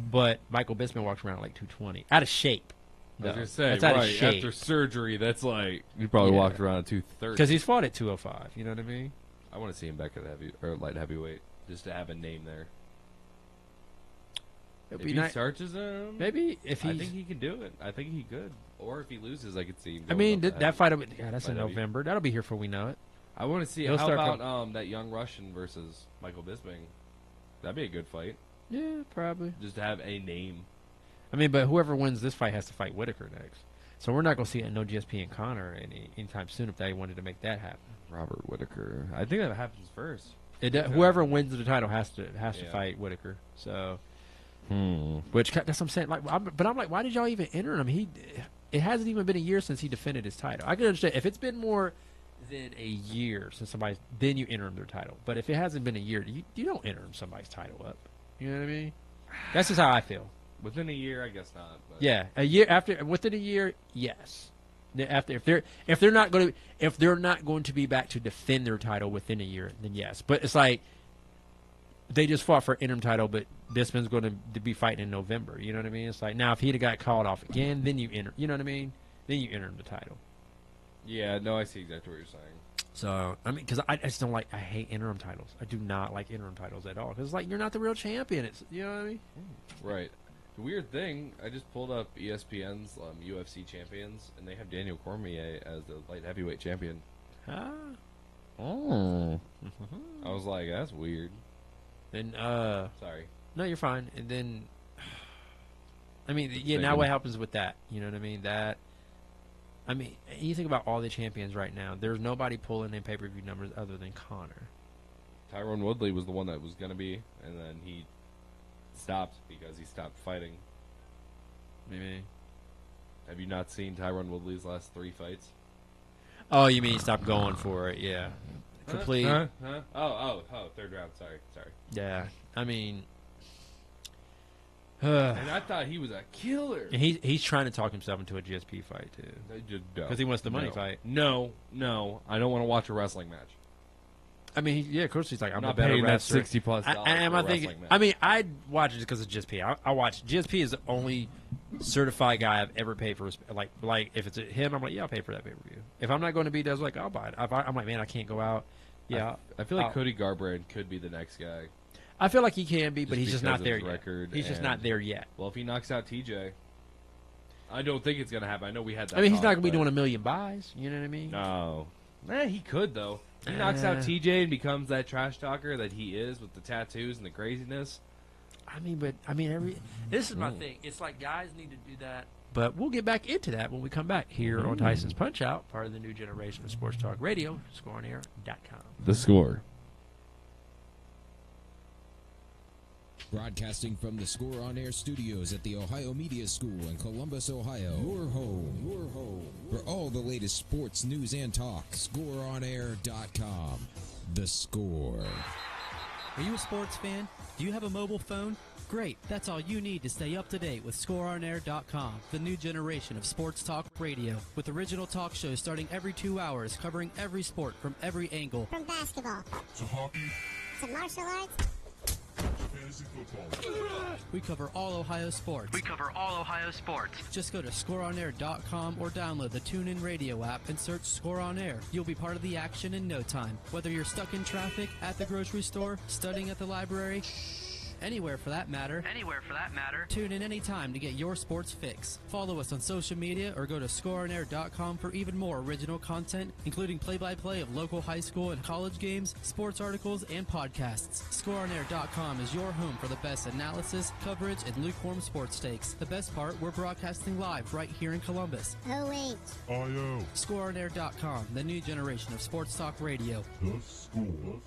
S2: but Michael Bisping walks around at like 220. Out of shape.
S3: I was going to say,
S2: that's out of shape.
S3: After surgery, that's like, he probably walked around at 230.
S2: Because he's fought at 205. You know what I mean?
S3: I want to see him back at light heavyweight, just to have a name there. If he searches him,
S2: maybe I
S3: think he can do it. I think he could. Or if he loses, I could see him.
S2: I mean, that fight, that's in November. That'll be here before we know it.
S3: I want to see. How about that young Russian versus Michael Bisping? That'd be a good fight.
S2: Yeah, probably.
S3: Just to have a name.
S2: I mean, but whoever wins this fight has to fight Whitaker next. So we're not going to see no GSP and Conor anytime soon if they wanted to make that happen.
S3: Robert Whitaker. I think that happens first.
S2: Whoever wins the title has to fight Whitaker. So, which that's what I'm saying. Like, but I'm like, why did y'all even enter him? It hasn't even been a year since he defended his title. I can understand if it's been more than a year since then you enter their title. But if it hasn't been a year, you don't enter somebody's title up. You know what I mean? That's just how I feel.
S3: Within a year, I guess not. But.
S2: Yeah, within a year, yes. If they're not going to be back to defend their title within a year, then yes. But it's like they just fought for interim title, but Bisping's going to be fighting in November. You know what I mean? It's like now if he'd have got called off again, then you enter. You know what I mean? Then you enter the title.
S3: Yeah, no, I see exactly what you're saying.
S2: So, I mean, because I just don't I hate interim titles. I do not like interim titles at all. Because it's like, you're not the real champion. You know what I mean?
S3: Right. The weird thing, I just pulled up ESPN's UFC champions, and they have Daniel Cormier as the light heavyweight champion.
S2: Oh.
S3: I was like, that's weird.
S2: Then,
S3: sorry.
S2: No, you're fine. And then, I mean, yeah, now what happens with that? You know what I mean? I mean, you think about all the champions right now. There's nobody pulling in pay-per-view numbers other than Conor.
S3: Tyron Woodley was the one that was going to be, and then he stopped because he stopped fighting.
S2: Maybe.
S3: Have you not seen Tyron Woodley's last 3 fights?
S2: Oh, you mean he stopped going for it? Yeah. Complete.
S3: Huh? Oh, 3rd round. Sorry.
S2: Yeah. I mean...
S3: and I thought he was a killer.
S2: And he's trying to talk himself into a GSP fight, too. Because he wants the money fight.
S3: No. I don't want to watch a wrestling match.
S2: I mean, yeah, of course he's like, I'm
S3: not
S2: a better
S3: paying that
S2: wrestler.
S3: $60+
S2: And
S3: for
S2: I
S3: a
S2: think,
S3: wrestling match.
S2: I mean, I'd watch it just because of GSP. I watch GSP is the only certified guy I've ever paid for. Like if it's him, I'm like, yeah, I'll pay for that pay per view. If I'm not going to be, I was like, I'll buy it. I'm like, man, I can't go out. Yeah,
S3: I feel like Cody Garbrandt could be the next guy.
S2: I feel like he can be, but he's just
S3: because
S2: not
S3: of
S2: there
S3: his
S2: yet.
S3: record
S2: He's just
S3: and-
S2: not there yet.
S3: Well, if he knocks out TJ, I don't think it's going to happen. I know we had that.
S2: I mean, he's not
S3: talk,
S2: going to be
S3: but-
S2: doing 1 million buys. You know what I mean?
S3: No. He could, though. He knocks out TJ and becomes that trash talker that he is with the tattoos and the craziness.
S2: This is my thing. It's like guys need to do that. But we'll get back into that when we come back here on Tyson's Punchout, part of the new generation of Sports Talk Radio, scoreonair.com.
S3: The Score.
S4: Broadcasting from the Score On Air studios at the Ohio Media School in Columbus, Ohio. Your home for all the latest sports news and talk. ScoreOnAir.com. The Score.
S5: Are you a sports fan? Do you have a mobile phone? Great, that's all you need to stay up to date with ScoreOnAir.com, the new generation of sports talk radio, with original talk shows starting every 2 hours, covering every sport from every angle.
S21: From basketball
S7: To hockey.
S21: to martial arts.
S7: Fantasy football.
S5: We cover all Ohio sports. Just go to ScoreOnAir.com or download the TuneIn Radio app and search Score On Air. You'll be part of the action in no time. Whether you're stuck in traffic, at the grocery store, studying at the library, anywhere for that matter. Tune in anytime to get your sports fix. Follow us on social media or go to ScoreOnAir.com for even more original content, including play-by-play of local high school and college games, sports articles, and podcasts. ScoreOnAir.com is your home for the best analysis, coverage, and lukewarm sports takes. The best part, we're broadcasting live right here in Columbus.
S21: Oh, wait.
S7: IO.
S5: ScoreOnAir.com, the new generation of sports talk radio.
S7: The Score.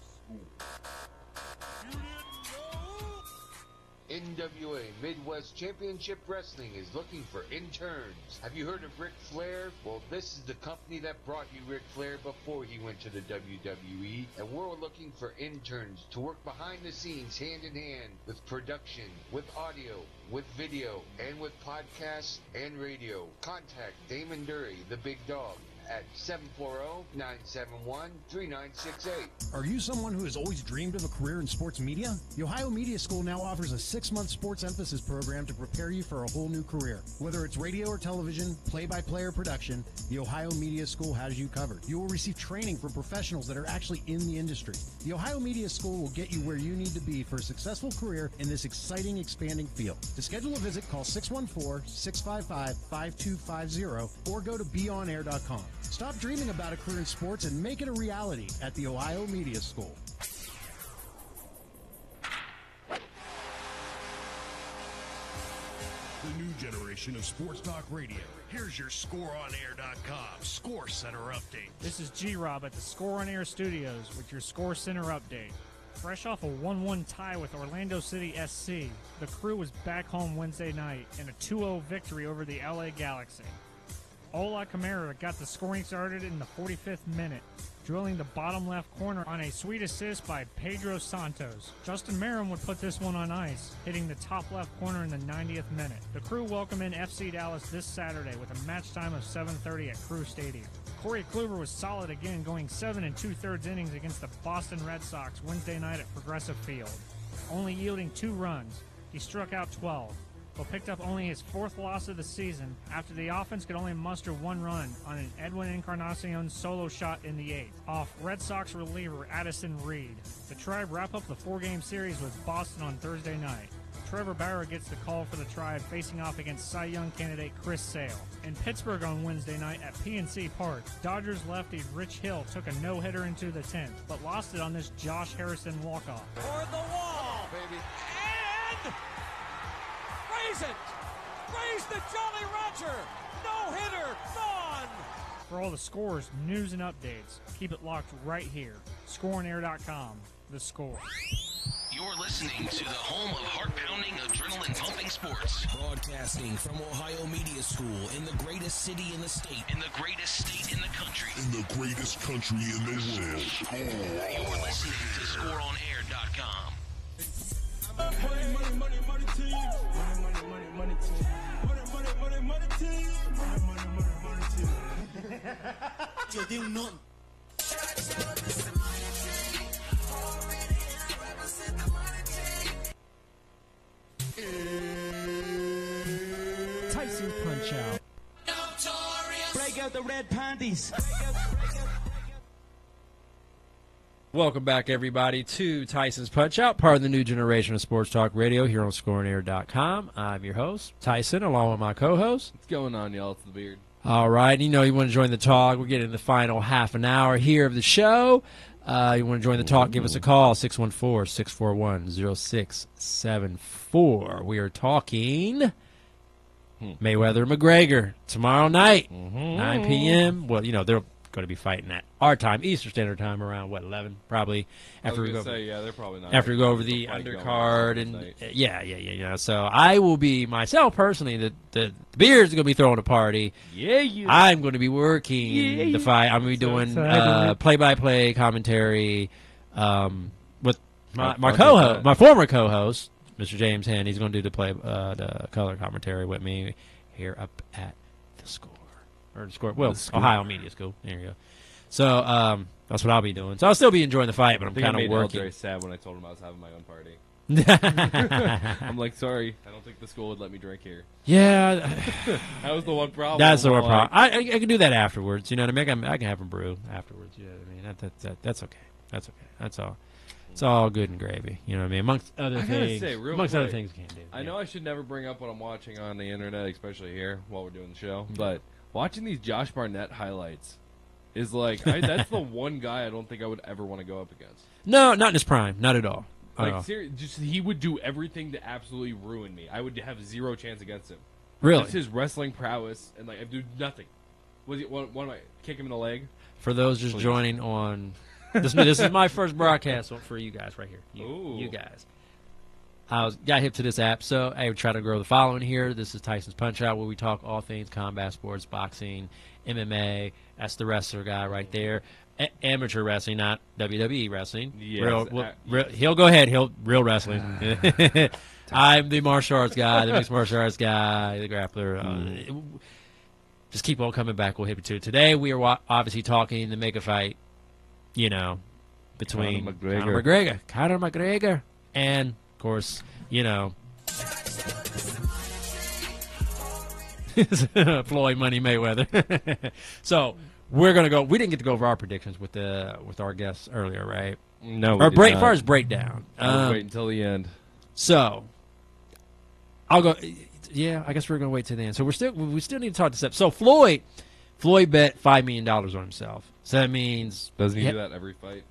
S1: NWA Midwest Championship Wrestling is looking for interns. Have you heard of Ric Flair? Well, this is the company that brought you Ric Flair before he went to the WWE, and we're looking for interns to work behind the scenes hand in hand with production, with audio, with video, and with podcasts and radio. Contact Damon Dury, the big dog, at 740-971-3968.
S6: Are you someone who has always dreamed of a career in sports media? The Ohio Media School now offers a 6-month sports emphasis program to prepare you for a whole new career. Whether it's radio or television, play-by-play or production, the Ohio Media School has you covered. You will receive training from professionals that are actually in the industry. The Ohio Media School will get you where you need to be for a successful career in this exciting, expanding field. To schedule a visit, call 614-655-5250 or go to beonair.com. Stop dreaming about a career in sports and make it a reality at the Ohio Media School.
S9: The new generation of sports talk radio. Here's your ScoreOnAir.com Score Center update.
S10: This is G-Rob at the Score On Air studios with your Score Center update. Fresh off a 1-1 tie with Orlando City SC, the crew was back home Wednesday night in a 2-0 victory over the LA Galaxy. Ola Kamara got the scoring started in the 45th minute, drilling the bottom left corner on a sweet assist by Pedro Santos. Justin Merrim would put this one on ice, hitting the top left corner in the 90th minute. The crew welcome in FC Dallas this Saturday with a match time of 7:30 at Crew Stadium. Corey Kluber was solid again, going 7 2/3 innings against the Boston Red Sox Wednesday night at Progressive Field, only yielding 2 runs. He struck out 12. But picked up only his 4th loss of the season after the offense could only muster 1 run on an Edwin Encarnacion solo shot in the 8th off Red Sox reliever Addison Reed. The Tribe wrap up the 4-game series with Boston on Thursday night. Trevor Bauer gets the call for the Tribe, facing off against Cy Young candidate Chris Sale. In Pittsburgh on Wednesday night at PNC Park, Dodgers lefty Rich Hill took a no-hitter into the 10th, but lost it on this Josh Harrison walk-off.
S11: Toward the wall, baby, and raise it! Raise the Jolly Roger! No-hitter, gone!
S10: For all the scores, news, and updates, keep it locked right here. ScoreOnAir.com, The Score.
S12: You're listening to the home of heart-pounding, adrenaline-pumping sports.
S4: Broadcasting from Ohio Media School in the greatest city in the state.
S12: In the greatest state in the country.
S7: In the greatest country in the world.
S12: You're listening to ScoreOnAir.com.
S7: Money, money, money, money team. Money, money, money, money team. Money, money, money, money team. Money, money, money, money team.
S14: Yo, de un no. out the red panties.
S2: Welcome back, everybody, to Tyson's Punchout, part of the new generation of Sports Talk Radio here on ScoreOnAir.com. I'm your host, Tyson, along with my co-host.
S3: What's going on, y'all? It's the Beard.
S2: All right, you want to join the talk. We're getting the final half an hour here of the show. You want to join the talk, give us a call, 614-641-0674. We are talking Mayweather-McGregor tomorrow night, 9 p.m. Well, they're going to be fighting at our time, Eastern Standard Time, around 11, probably after we go.
S3: They're probably not.
S2: After we go over the undercard and yeah. So I will be myself personally. The Beard's going to be throwing a party.
S3: Yeah.
S2: I'm going to be working the fight. I'm going to be doing play-by-play commentary with my co-host, my former co-host, Mr. James Henn. He's going to do the color commentary with me here up at the Score. Ohio Media School. There you go. So that's what I'll be doing. So I'll still be enjoying the fight, but I'm kind of working.
S3: I made sad when I told him I was having my own party. I'm like, sorry, I don't think the school would let me drink here.
S2: Yeah,
S3: that was the one problem.
S2: That's the one problem. I can do that afterwards. You know what I mean? I can have a brew afterwards. You know what I mean? That's okay. That's okay. That's all. It's all good and gravy. You know what I mean? Amongst other things, other things you can't do.
S3: I know I should never bring up what I'm watching on the internet, especially here while we're doing the show, but watching these Josh Barnett highlights is like, that's the one guy I don't think I would ever want to go up against.
S2: No, not in his prime. Not at all.
S3: Just he would do everything to absolutely ruin me. I would have zero chance against him.
S2: Really?
S3: Just his wrestling prowess, and I do nothing. Was it one of my kick him in the leg?
S2: For those just joining on, this is my first broadcast for you guys right here. You guys. I got hip to this app, so I would try to grow the following here. This is Tyson's Punchout, where we talk all things combat sports, boxing, MMA. That's the wrestler guy right there. Amateur wrestling, not WWE wrestling.
S3: Yes.
S2: He'll go ahead. Real wrestling. I'm the martial arts guy, the mixed martial arts guy, the grappler. Just keep on coming back. We'll hit it too. Today we are obviously talking the mega fight, between Conor McGregor, and of course, Floyd Money Mayweather. So we're gonna go. We didn't get to go over our predictions with our guests earlier, right?
S3: No.
S2: Our first breakdown.
S3: I'll wait until the end.
S2: So I'll go. Yeah, I guess we're gonna wait till the end. So we still need to talk this up. So Floyd bet $5 million on himself. So that means
S3: doesn't he do that every fight?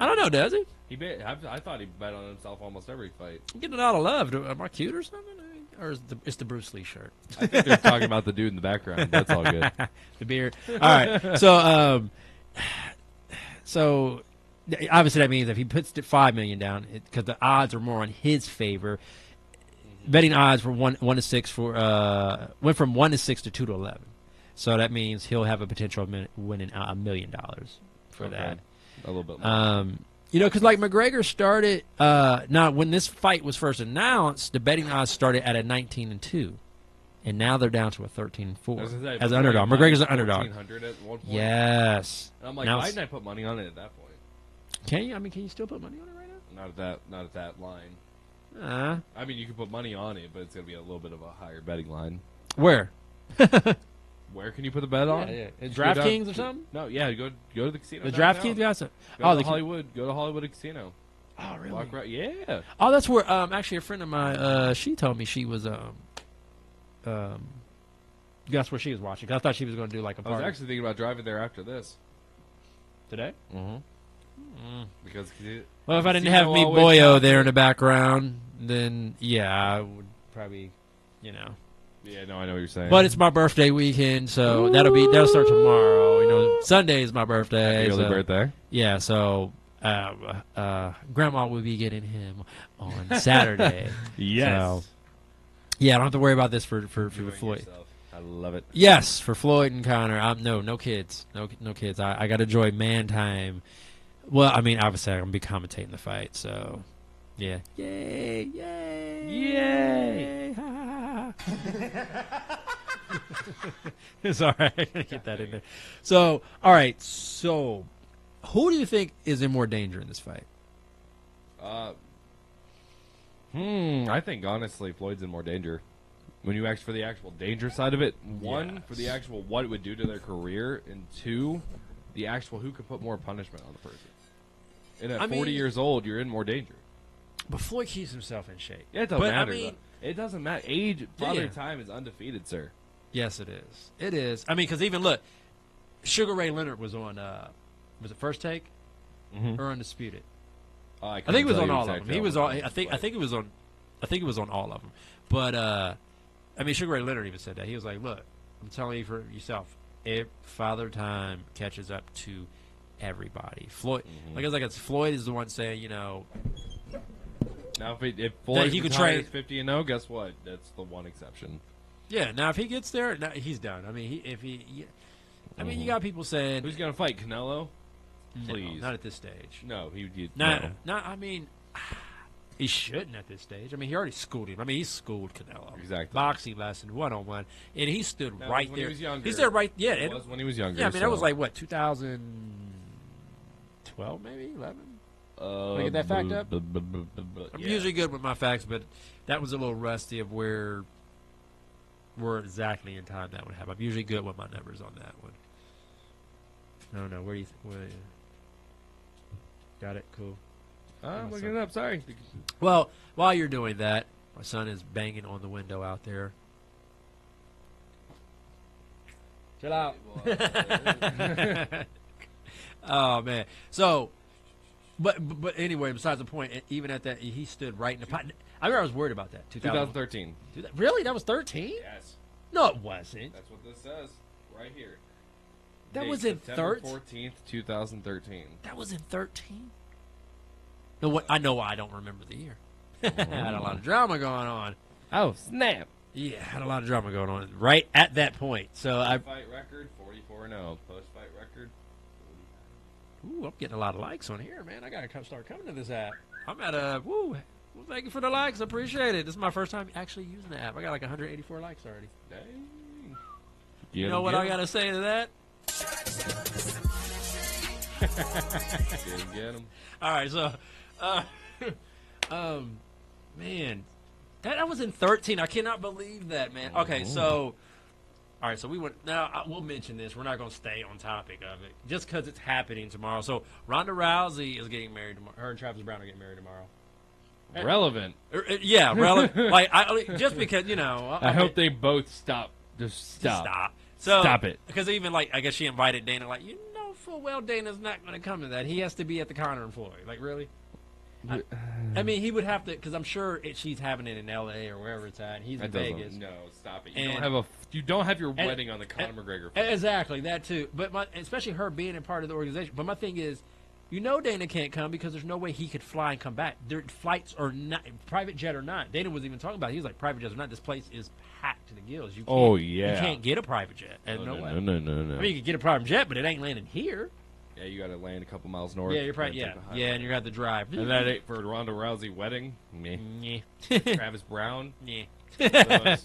S2: I don't know. Does he?
S3: He bet. I thought he bet on himself almost every fight.
S2: I'm getting a lot of love. Am I cute or something? Or is it's the Bruce Lee shirt?
S3: I think they're talking about the dude in the background. That's all good.
S2: The beard. All right. So obviously that means if he puts the $5 million down, because the odds are more in his favor. Betting odds were 1 to 6 went from 1 to 6 to 2 to 11. So that means he'll have a potential of winning $1 million for that.
S3: A little bit more.
S2: Because like McGregor started, now when this fight was first announced, the betting odds started at a 19-2, and now they're down to a 13-4 as an underdog. McGregor's an underdog.
S3: 1,400 at one point.
S2: Yes.
S3: And I'm like, why didn't I put money on it at that point?
S2: Can you? I mean, can you still put money on it right now?
S3: Not at that line. I mean, you can put money on it, but it's going to be a little bit of a higher betting line.
S2: Where?
S3: Where can you put the bet on?
S2: Yeah. DraftKings or something?
S3: No, yeah, go to the casino.
S2: The DraftKings got some.
S3: Go to Hollywood. Go to Hollywood Casino.
S2: Oh, really?
S3: Walk right, yeah.
S2: Oh, that's where. Actually, a friend of mine. She told me she was. Guess where she was watching? 'Cause I thought she was going to do like a party.
S3: I was actually thinking about driving there after this.
S2: Today?
S3: Because
S2: if I didn't have me Boyo there in the background, then I would probably,
S3: Yeah, no, I know what you're saying.
S2: But it's my birthday weekend, so that'll start tomorrow. Sunday is my birthday.
S3: Happy early birthday.
S2: Yeah, so Grandma will be getting him on Saturday.
S3: Yes.
S2: So, I don't have to worry about this for Floyd.
S3: Yourself. I love it.
S2: Yes, for Floyd and Conor. No kids. No kids. I got to enjoy man time. Well, I mean, obviously I'm going to be commentating the fight, so yeah. Yay! It's all right. I gotta get that in there. So, all right. So, who do you think is in more danger in this fight?
S3: I think honestly Floyd's in more danger. when you ask for the actual danger side of it, one, for the actual what it would do to their career, and two, the actual who could put more punishment on the person. And at 40 years old, you're in more danger.
S2: But Floyd keeps himself in shape.
S3: Yeah, it doesn't matter. It doesn't matter. Age, Father Time is undefeated, sir.
S2: Yes, it is. It is. I mean, because even look, Sugar Ray Leonard was on. Was it First Take or Undisputed?
S3: I
S2: think it was on all of them. He was on. I think it was on. I think it was on all of them. But I mean, Sugar Ray Leonard even said that. He was like, "Look, I'm telling you for yourself. If Father Time catches up to everybody, Floyd, like Floyd is the one saying, you know."
S3: Now, if Floyd retires 50-0, guess what? That's the one exception.
S2: Yeah. Now, if he gets there, he's done. I mean, I mean, you got people saying
S3: who's going to fight Canelo? Please,
S2: no, not at this stage.
S3: No,
S2: no. I mean, he shouldn't at this stage. I mean, he already schooled him. I mean, he schooled Canelo.
S3: Exactly.
S2: Boxing lesson 1-on-1, and he stood right there.
S3: When he was younger.
S2: He stood right. Yeah,
S3: it was when he was younger.
S2: Yeah, I mean, that was like what 2012, maybe 11. Can I get that fact up? I'm usually good with my facts, but that was a little rusty of where exactly in time that would happen. I'm usually good with my numbers on that one. I don't know. Where do you got it? Cool.
S3: I'm looking it up. Sorry.
S2: Well, while you're doing that, my son is banging on the window out there. Chill out. Oh, man. So... But anyway, besides the point, even at that, he stood right in the pot. I remember I was worried about that.
S3: 2013.
S2: Really? That was 13?
S3: Yes.
S2: No, it wasn't.
S3: That's what this says right here.
S2: That was in 13?
S3: September 14th, 2013.
S2: That was in 13? No, what? I know why I don't remember the year. I had a lot of drama going on.
S3: Oh, snap.
S2: Yeah, I had a lot of drama going on right at that point. So
S3: Post-fight record, 44-0. Post-fight record,
S2: ooh, I'm getting a lot of likes on here, man. I got to start coming to this app. I'm at a, woo. Well, thank you for the likes. I appreciate it. This is my first time actually using the app. I got like 184 likes already.
S3: Dang.
S2: You know what I got to say to that?
S3: Get him.
S2: All right, so, man, that was in 13. I cannot believe that, man. Okay, so... All right, so we went. Now we'll mention this. We're not going to stay on topic of it just because it's happening tomorrow. So Ronda Rousey is getting married tomorrow. Her and Travis Brown are getting married tomorrow.
S3: Relevant.
S2: Yeah, relevant. Like just because
S3: I hope they both stop. Just stop.
S2: Stop. So
S3: stop it.
S2: Because even I guess she invited Dana. Like full well Dana's not going to come to that. He has to be at the Conor and Floyd. Like really. I mean, he would have to, because I'm sure she's having it in L.A. or wherever it's at. He's in Vegas.
S3: No, stop it. You don't have your wedding on the Conor McGregor fight.
S2: Exactly, that too. But especially her being a part of the organization. But my thing is, Dana can't come because there's no way he could fly and come back. Their flights are not, private jet or not. Dana was even talking about it. He was like, private jets or not, this place is packed to the gills. You can't get a private jet. No way.
S3: No.
S2: I mean, you could get a private jet, but it ain't landing here.
S3: Yeah, you got to land a couple miles north.
S2: Yeah, you're probably and you're gonna have to drive.
S3: And that ain't for Ronda Rousey wedding. Meh. Travis Brown.
S2: Yeah.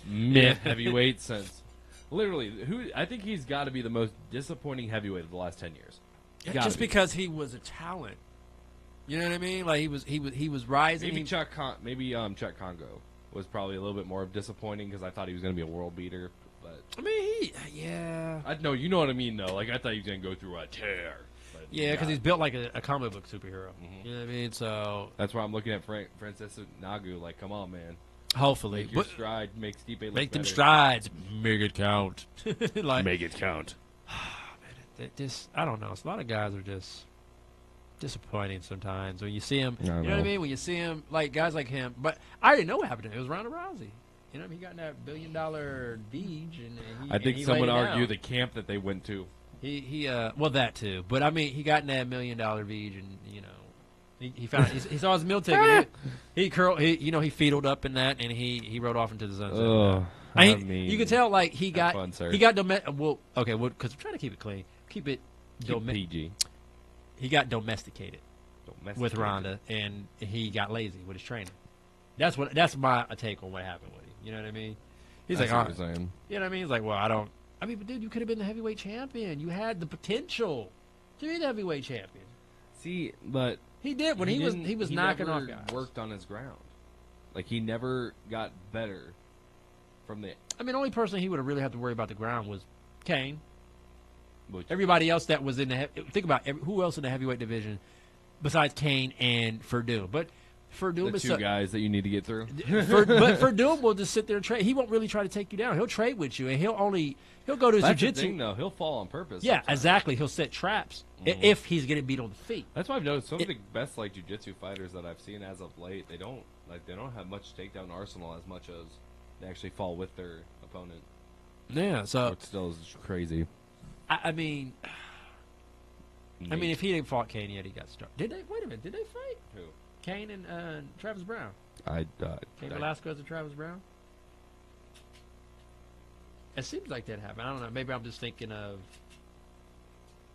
S3: Meh heavyweight since literally I think he's got to be the most disappointing heavyweight of the last 10 years.
S2: Just because he was a talent. You know what I mean? Like he was rising.
S3: Maybe Chuck Congo was probably a little bit more disappointing because I thought he was going to be a world beater. But
S2: I mean, yeah.
S3: I know you know what I mean though. Like I thought he was going to go through a tear.
S2: Yeah, because he's built like a comic book superhero. You know what I mean? So
S3: that's why I'm looking at Francis Ngannou. Like, come on, man.
S2: Hopefully,
S3: make your stride, make Stipe look
S2: make them
S3: better.
S2: strides, make it count.
S3: Make it count.
S2: Man, I don't know. A lot of guys are just disappointing sometimes when you see him. You know what I mean? When you see him, like guys like him. But I already know what happened to him. It was Ronda Rousey. You know, he got in that $1 billion deej, and
S3: I think some would argue the camp that they went to.
S2: Well, that too. But I mean, he got in that $1 million V'd, and he found he saw his meal ticket. he feedled up in that, and he rode off into the sunset. I mean, you can tell like he got because I'm trying to keep it clean, keep it
S3: PG.
S2: He got domesticated with Ronda, and he got lazy with his training. That's my take on what happened with him. You know what I mean? He's like,
S3: what you're saying.
S2: You know what I mean? He's like, well, I don't. I mean, but dude, you could have been the heavyweight champion. You had the potential to be the heavyweight champion.
S3: See, but
S2: he did when he was knocking off guys.
S3: Worked on his ground, like he never got better. From the
S2: I mean, the only person he would have really had to worry about the ground was Kane. Everybody else that was in the think about who else in the heavyweight division besides Kane and Verdum. But Verdum
S3: the
S2: is
S3: two guys that you need to get through.
S2: But Verdum will just sit there and trade. He won't really try to take you down. He'll trade with you, and he'll go to his
S3: That's
S2: jiu-jitsu.
S3: the thing, though. He'll fall on purpose.
S2: Yeah,
S3: sometimes.
S2: exactly. He'll set traps if he's getting beat on the feet.
S3: That's why I've noticed some of the best like jiu-jitsu fighters that I've seen as of late. They don't have much takedown arsenal as much as they actually fall with their opponent.
S2: Yeah, so
S3: which still is crazy.
S2: I mean, if he didn't fought Kane yet, he got started. Did they? Wait a minute. Did they fight?
S3: Who?
S2: Kane and Travis Brown.
S3: Kane
S2: Velasquez and Travis Brown. It seems like that happened. I don't know. Maybe I'm just thinking of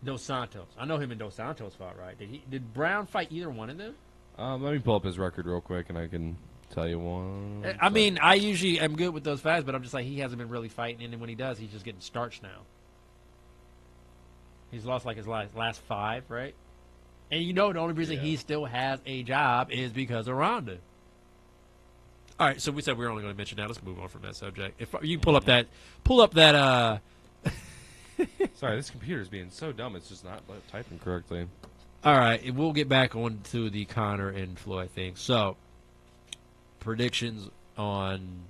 S2: Dos Santos. I know him and Dos Santos fought, right? Did Brown fight either one of them?
S3: Let me pull up his record real quick, and I can tell you one.
S2: I mean, I usually am good with those fights, but I'm just like, he hasn't been really fighting, and then when he does, he's just getting starched now. He's lost like his last 5, right? And you know the only reason he still has a job is because of Ronda. All right, so we said we were only going to mention that. Let's move on from that subject. If you pull up that.
S3: Sorry, this computer's being so dumb. It's just not typing correctly.
S2: All right, we'll get back on to the Conor and Floyd thing. So, predictions on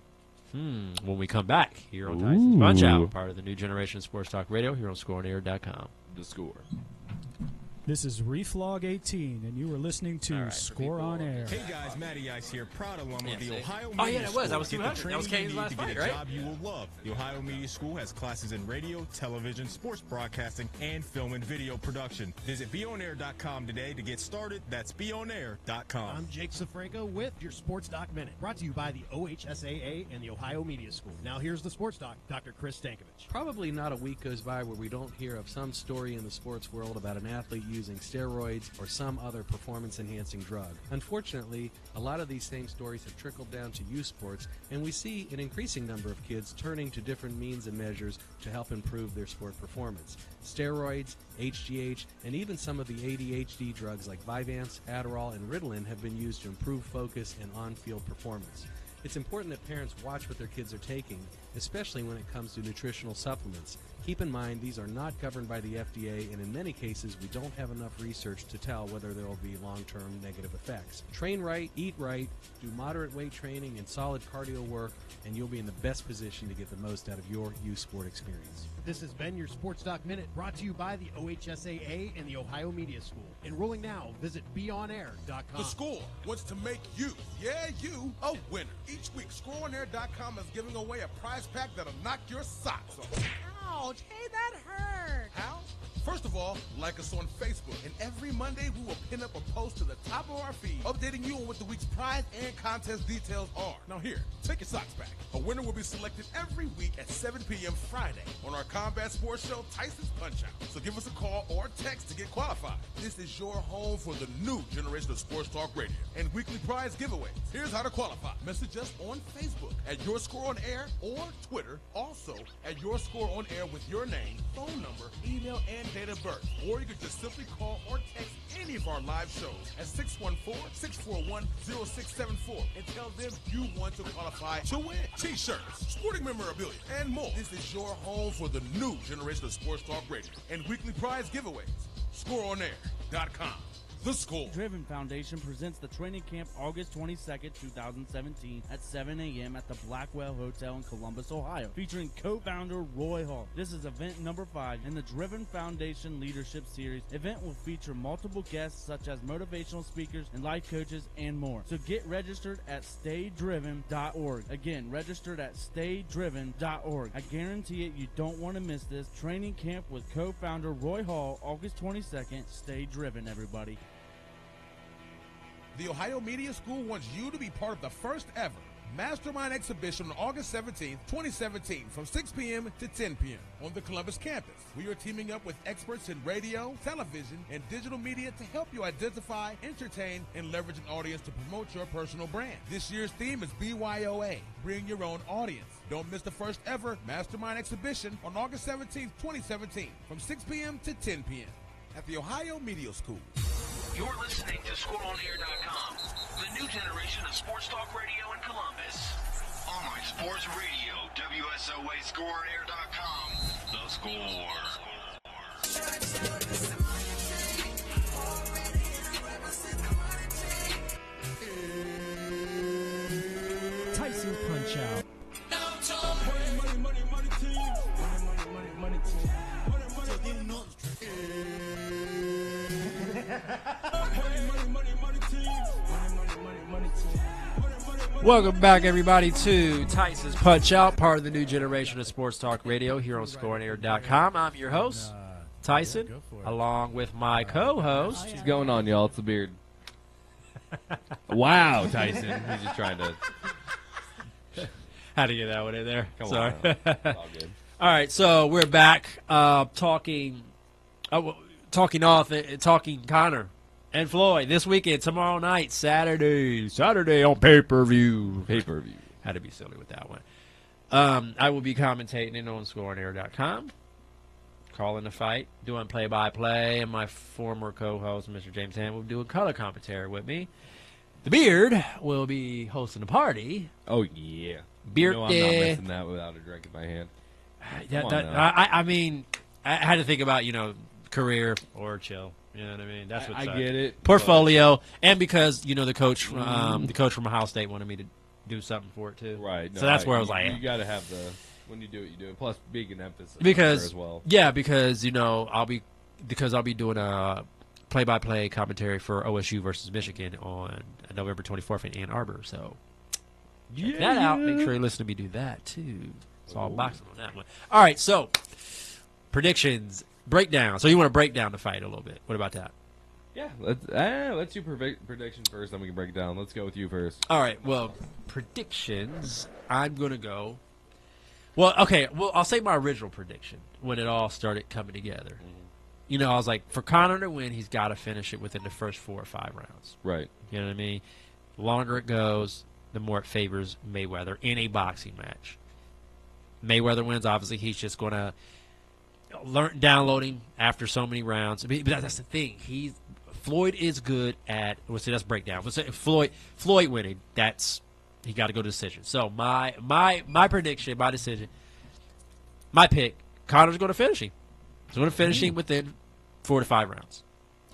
S2: when we come back here on Tyson's Punchout, part of the new generation of Sports Talk Radio here on ScoreOnAir.com.
S3: The Score.
S16: This is Reflog 18, and you are listening to Score on Air.
S17: Hey guys, Matty Ice here, proud alum of the Ohio Media School.
S2: Oh yeah, that was. That was
S17: Get
S2: 200. That was Kane's last fight, right?
S17: A job you will love. The Ohio Media School has classes in radio, television, sports broadcasting, and film and video production. Visit beonair.com today to get started. That's beonair.com.
S6: I'm Jake Safranco with your Sports Doc Minute, brought to you by the OHSAA and the Ohio Media School. Now here's the Sports Doc, Dr. Chris Stankovich.
S18: Probably not a week goes by where we don't hear of some story in the sports world about an athlete using steroids or some other performance-enhancing drug. Unfortunately, a lot of these same stories have trickled down to youth sports, and we see an increasing number of kids turning to different means and measures to help improve their sport performance. Steroids, HGH, and even some of the ADHD drugs like Vyvanse, Adderall, and Ritalin have been used to improve focus and on-field performance. It's important that parents watch what their kids are taking, especially when it comes to nutritional supplements. Keep in mind, these are not governed by the FDA, and in many cases, we don't have enough research to tell whether there will be long-term negative effects. Train right, eat right, do moderate weight training and solid cardio work, and you'll be in the best position to get the most out of your youth sport experience.
S6: This has been your Sports Doc Minute, brought to you by the OHSAA and the Ohio Media School. Enrolling now, visit beonair.com.
S19: The Score wants to make you, a winner. Each week, ScoreOnAir.com is giving away a prize pack that'll knock your socks off.
S15: Ouch, hey, that hurt.
S19: How? First of all, like us on Facebook, and every Monday we will pin up a post to the top of our feed, updating you on what the week's prize and contest details are. Now here, take your socks back. A winner will be selected every week at 7 p.m. Friday on our combat sports show, Tyson's Punchout. So give us a call or text to get qualified. This is your home for the new generation of Sports Talk Radio and weekly prize giveaways. Here's how to qualify. Message us on Facebook at Your Score on Air or Twitter, also at Your Score on Air with your name, phone number, email, and date of birth. Or you can just simply call or text any of our live shows at 614-641-0674 and tell them you want to qualify to win T-shirts, sporting memorabilia, and more. This is your home for the new generation of Sports Talk Radio and weekly prize giveaways. ScoreOnAir.com. The Score.
S20: Driven Foundation presents the training camp August 22nd, 2017 at 7 a.m. at the Blackwell Hotel in Columbus, Ohio, featuring co-founder Roy Hall. This is event number 5 in the Driven Foundation Leadership Series. Event will feature multiple guests such as motivational speakers and life coaches and more. So get registered at staydriven.org. Again, registered at staydriven.org. I guarantee it, you don't want to miss this. Training camp with co-founder Roy Hall, August 22nd. Stay driven, everybody.
S19: The Ohio Media School wants you to be part of the first ever Mastermind Exhibition on August 17th, 2017 from 6 p.m. to 10 p.m. on the Columbus campus. We are teaming up with experts in radio, television, and digital media to help you identify, entertain, and leverage an audience to promote your personal brand. This year's theme is BYOA, Bring Your Own Audience. Don't miss the first ever Mastermind Exhibition on August 17th, 2017 from 6 p.m. to 10 p.m. at the Ohio Media School.
S12: You're listening to ScoreOnAir.com, the new generation of sports talk radio in Columbus. Online Sports Radio, WSOA ScoreOnAir.com. The Score.
S2: Tyson Punchout. Welcome back, everybody, to Tyson's Punch-Out, part of the new generation of Sports Talk Radio here on ScoreOnAir.com. I'm your host, Tyson, along with my co-host.
S3: What's going on, y'all? It's the beard. Wow, Tyson. He's just trying to...
S2: Had to get that one in there.
S3: Come
S2: Sorry.
S3: on. It's all good.
S2: All right, so we're back talking Conor and Floyd this weekend, tomorrow night, Saturday on pay-per-view.
S3: Pay-per-view.
S2: Had to be silly with that one. I will be commentating it on ScoreOnAir.com, calling the fight, doing play-by-play, and my former co-host, Mr. James Ham, will be doing color commentary with me. The Beard will be hosting the party.
S3: Oh, yeah.
S2: Beard
S3: I'm not missing that without a drink in my hand.
S2: I mean, I had to think about, career or chill. You know what I mean? That's what
S3: I get it.
S2: Portfolio, and because the coach from Ohio State wanted me to do something for it too.
S3: Right.
S2: So that's where I was like,
S3: you got to have when you do it, you do it. Plus, big an emphasis
S2: because
S3: as well.
S2: Yeah, because I'll be doing a play-by-play commentary for OSU versus Michigan on November 24th in Ann Arbor. So check that out. Make sure you listen to me do that too. It's all boxing on that one. All right, so predictions. Breakdown. So you want to break down the fight a little bit. What about that?
S3: Yeah. Let's do prediction first, then we can break it down. Let's go with you first.
S2: All right. Well, predictions. I'm going to go. Well, okay. Well, I'll say my original prediction when it all started coming together. Mm-hmm. I was like, for Conor to win, he's got to finish it within the first 4 or 5 rounds.
S3: Right.
S2: You know what I mean? The longer it goes, the more it favors Mayweather in a boxing match. Mayweather wins. Obviously, he's just going to download him after so many rounds. But that's the thing. Floyd is good at. Let's break down. Let's say Floyd winning. He got to go to decision. So my prediction, my decision, my pick. Conor's going to finish him. He's going to finish him within 4 to 5 rounds.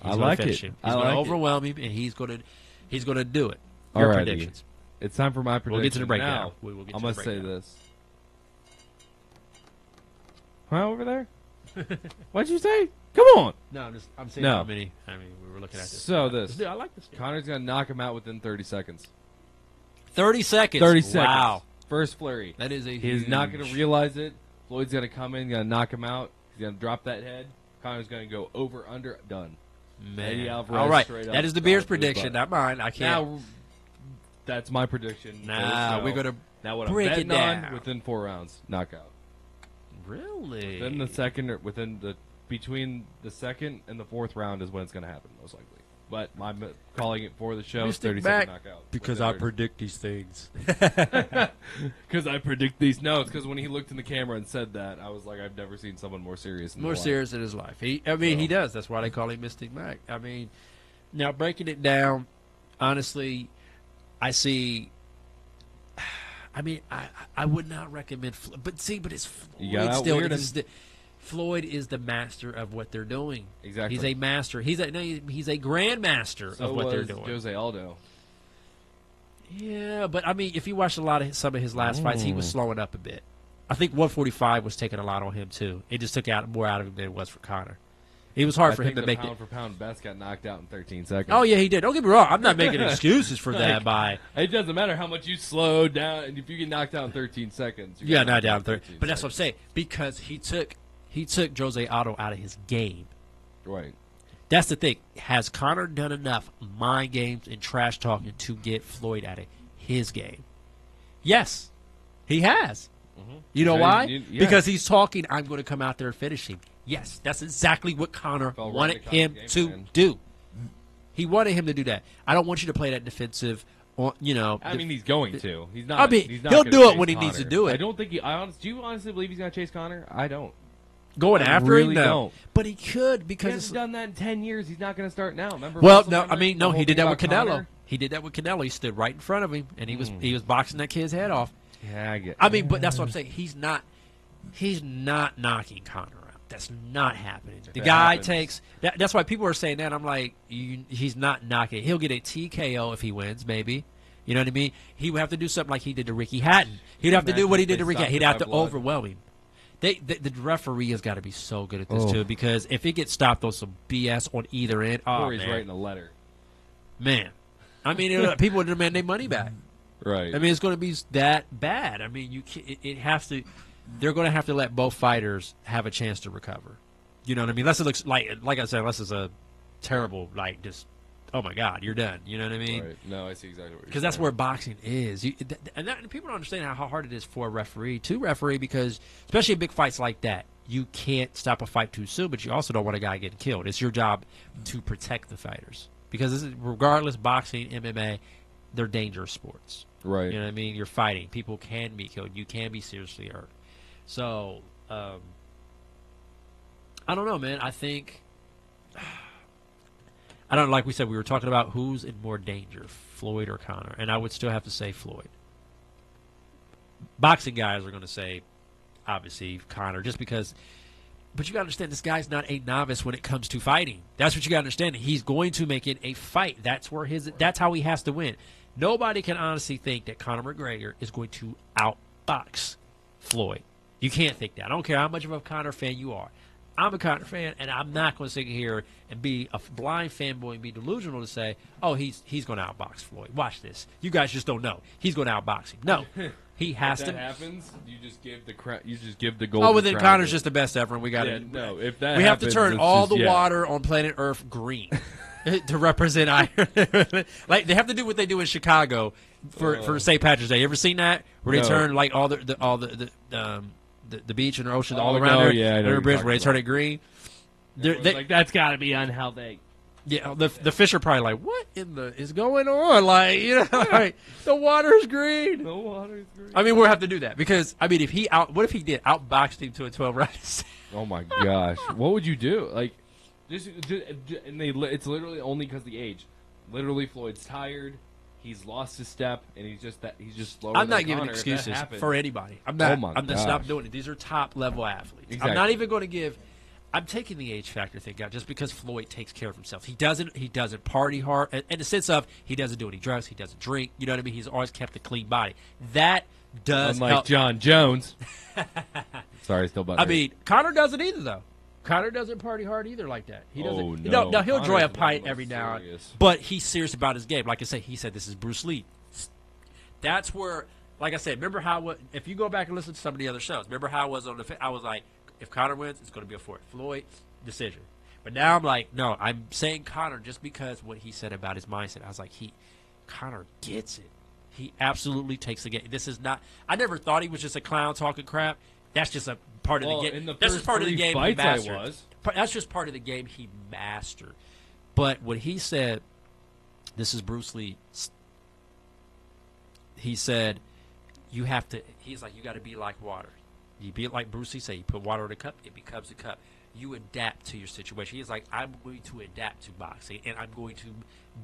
S2: He's
S3: I
S2: going
S3: like
S2: to finish
S3: it.
S2: him. He's going to overwhelm him, and he's going to do it. Your predictions.
S3: It's time for my prediction.
S2: We'll get to the breakdown.
S3: Now, I'm going to say this. Huh, over there? What'd you say? Come on.
S2: No, I'm saying how many. I mean, we were looking at this.
S3: So this.
S2: I like this.
S3: Conor's going to knock him out within 30 seconds.
S2: 30 seconds?
S3: 30 seconds.
S2: Wow.
S3: First flurry.
S2: That is
S3: He's not going to realize it. Floyd's going to come in, going to knock him out. He's going to drop that head. Conor's going to go over, under, done.
S2: Man.
S3: Alvarez,
S2: all right.
S3: straight
S2: That
S3: up,
S2: is the Beard's prediction, not mine. I can't.
S3: Now, that's my prediction.
S2: Nah, we're going to
S3: break it
S2: down.
S3: Within 4 rounds, knockout.
S2: Really?
S3: Within the second, between the second and the 4th round is when it's going to happen, most likely. But I'm calling it for the show. 30-second knockout.
S2: Because I predict these things.
S3: Because I predict these. No, it's because when he looked in the camera and said that, I was like, I've never seen someone more serious.
S2: More serious in his life. He does. That's why they call him Mystic Mac. I mean, now breaking it down, honestly, I see. I mean, I would not recommend, but it's Floyd still. Floyd is the master of what they're doing.
S3: Exactly.
S2: He's a master. He's a grandmaster of what they're doing.
S3: Jose Aldo.
S2: Yeah, but I mean, if you watch some of his last fights, he was slowing up a bit. I think 145 was taking a lot on him too. It just took more out of him than it was for Conor. It was hard for him to make it.
S3: Pound for pound best got knocked out in 13 seconds.
S2: Oh yeah, he did. Don't get me wrong. I'm not making excuses for that.
S3: It doesn't matter how much you slow down, and if you get knocked out in 13 seconds,
S2: you got knocked down 13. But that's what I'm saying, because he took Jose Aldo out of his game.
S3: Right.
S2: That's the thing. Has Conor done enough mind games and trash talking to get Floyd out of his game? Yes, he has. Mm-hmm. You know why? Because he's talking, I'm going to come out there and finish him. Yes, that's exactly what Conor wanted him to do. He wanted him to do that. I don't want you to play that defensive. I
S3: mean, he's going to. He's not.
S2: I mean,
S3: he's not
S2: he'll do it when he
S3: Conor.
S2: needs to do it.
S3: I don't think he. Do you honestly believe he's going to chase Conor? I don't.
S2: Going after
S3: really
S2: him? No.
S3: Don't.
S2: But he could, because
S3: he hasn't done that in 10 years. He's not going to start now. Remember?
S2: He did that with Canelo. He did that with Canelo. He stood right in front of him, and he was boxing that kid's head off.
S3: Yeah, I get.
S2: I mean, but that's what I'm saying. He's not knocking Conor out. That's not happening. The guy takes. That's why people are saying that. I'm like, he's not knocking. He'll get a TKO if he wins, maybe. You know what I mean? He would have to do something like he did to Ricky Hatton. He'd have to do what he did to Ricky Hatton. He'd have to overwhelm him. The referee has got to be so good at this, too, because if he gets stopped on some BS on either end,
S3: or he's writing a letter.
S2: Man. I mean, people would demand their money back.
S3: Right.
S2: I mean, it's going to be that bad. I mean, it has to. They're going to have to let both fighters have a chance to recover. You know what I mean? Unless it looks like I said, unless it's a terrible, like, just, oh my God, you're done. You know what I mean?
S3: Right. No, I see exactly what you're saying.
S2: Because that's where boxing is. And people don't understand how hard it is for a referee to referee, because especially in big fights like that, you can't stop a fight too soon, but you also don't want a guy getting killed. It's your job to protect the fighters. Because regardless, boxing, MMA, they're dangerous sports.
S3: Right.
S2: You know what I mean? You're fighting. People can be killed. You can be seriously hurt. So, I don't know, man. I think, I don't know, like we said, we were talking about who's in more danger, Floyd or Conor. And I would still have to say Floyd. Boxing guys are going to say, obviously, Conor, just because. But you got to understand, this guy's not a novice when it comes to fighting. That's what you got to understand. He's going to make it a fight. That's how he has to win. Nobody can honestly think that Conor McGregor is going to outbox Floyd. You can't think that. I don't care how much of a Conor fan you are. I'm a Conor fan, and I'm not going to sit here and be a blind fanboy and be delusional to say, oh, he's going to outbox Floyd. Watch this. You guys just don't know. He's going to outbox him. No. He has to.
S3: If that happens, you just give the golden.
S2: Oh, well, then Conor's just the best ever, and we got to.
S3: No, if that
S2: we
S3: happens,
S2: have to turn all the water on planet Earth green to represent Ireland. Like, they have to do what they do in Chicago for St. Patrick's Day. You ever seen that? Where they turn like all the beach and the ocean all around there.
S3: Yeah, I know.
S2: Bridge where they turn it green.
S8: Like, that's got to be unhealthy.
S2: Yeah, the fish are probably like, what in the is going on? Like, you know, like, the water's green.
S3: The water's green.
S2: I mean, we'll have to do that because, I mean, what if he did outboxed him to a 12-round?
S3: Oh my gosh, what would you do? Like, it's literally only because of the age. Literally, Floyd's tired. He's lost his step, and he's just slower.
S2: I'm not
S3: than
S2: giving
S3: Conor.
S2: excuses for anybody. I'm not stop doing it. These are top level athletes. Exactly. I'm not even going to give. I'm taking the age factor thing out just because Floyd takes care of himself. He doesn't party hard in the sense of he doesn't do any drugs, he doesn't drink. You know what I mean? He's always kept a clean body. That does
S3: Unlike
S2: help.
S3: John Jones. Sorry, still butthurt.
S2: I mean, Conor doesn't either though. Conor doesn't party hard either like that. He doesn't.
S3: Oh, no.
S2: No, he'll enjoy a pint
S3: Connor's
S2: every now and then.
S3: serious.
S2: But he's serious about his game. Like I said, he said this is Bruce Lee. That's where, like I said, remember how if you go back and listen to some of the other shows, remember how I was on I was like, if Conor wins, it's going to be a Floyd decision. But now I'm like, no, I'm saying Conor just because what he said about his mindset. I was like, Conor gets it. He absolutely takes the game. This is not. I never thought he was just a clown talking crap. That's just a part of the game. That's just part of the game he mastered. That's just part of the game he mastered. But what he said, this is Bruce Lee. He said, you have to. He's like, you got to be like water. You be like Bruce Lee said. You put water in a cup, it becomes a cup. You adapt to your situation. He's like, I'm going to adapt to boxing, and I'm going to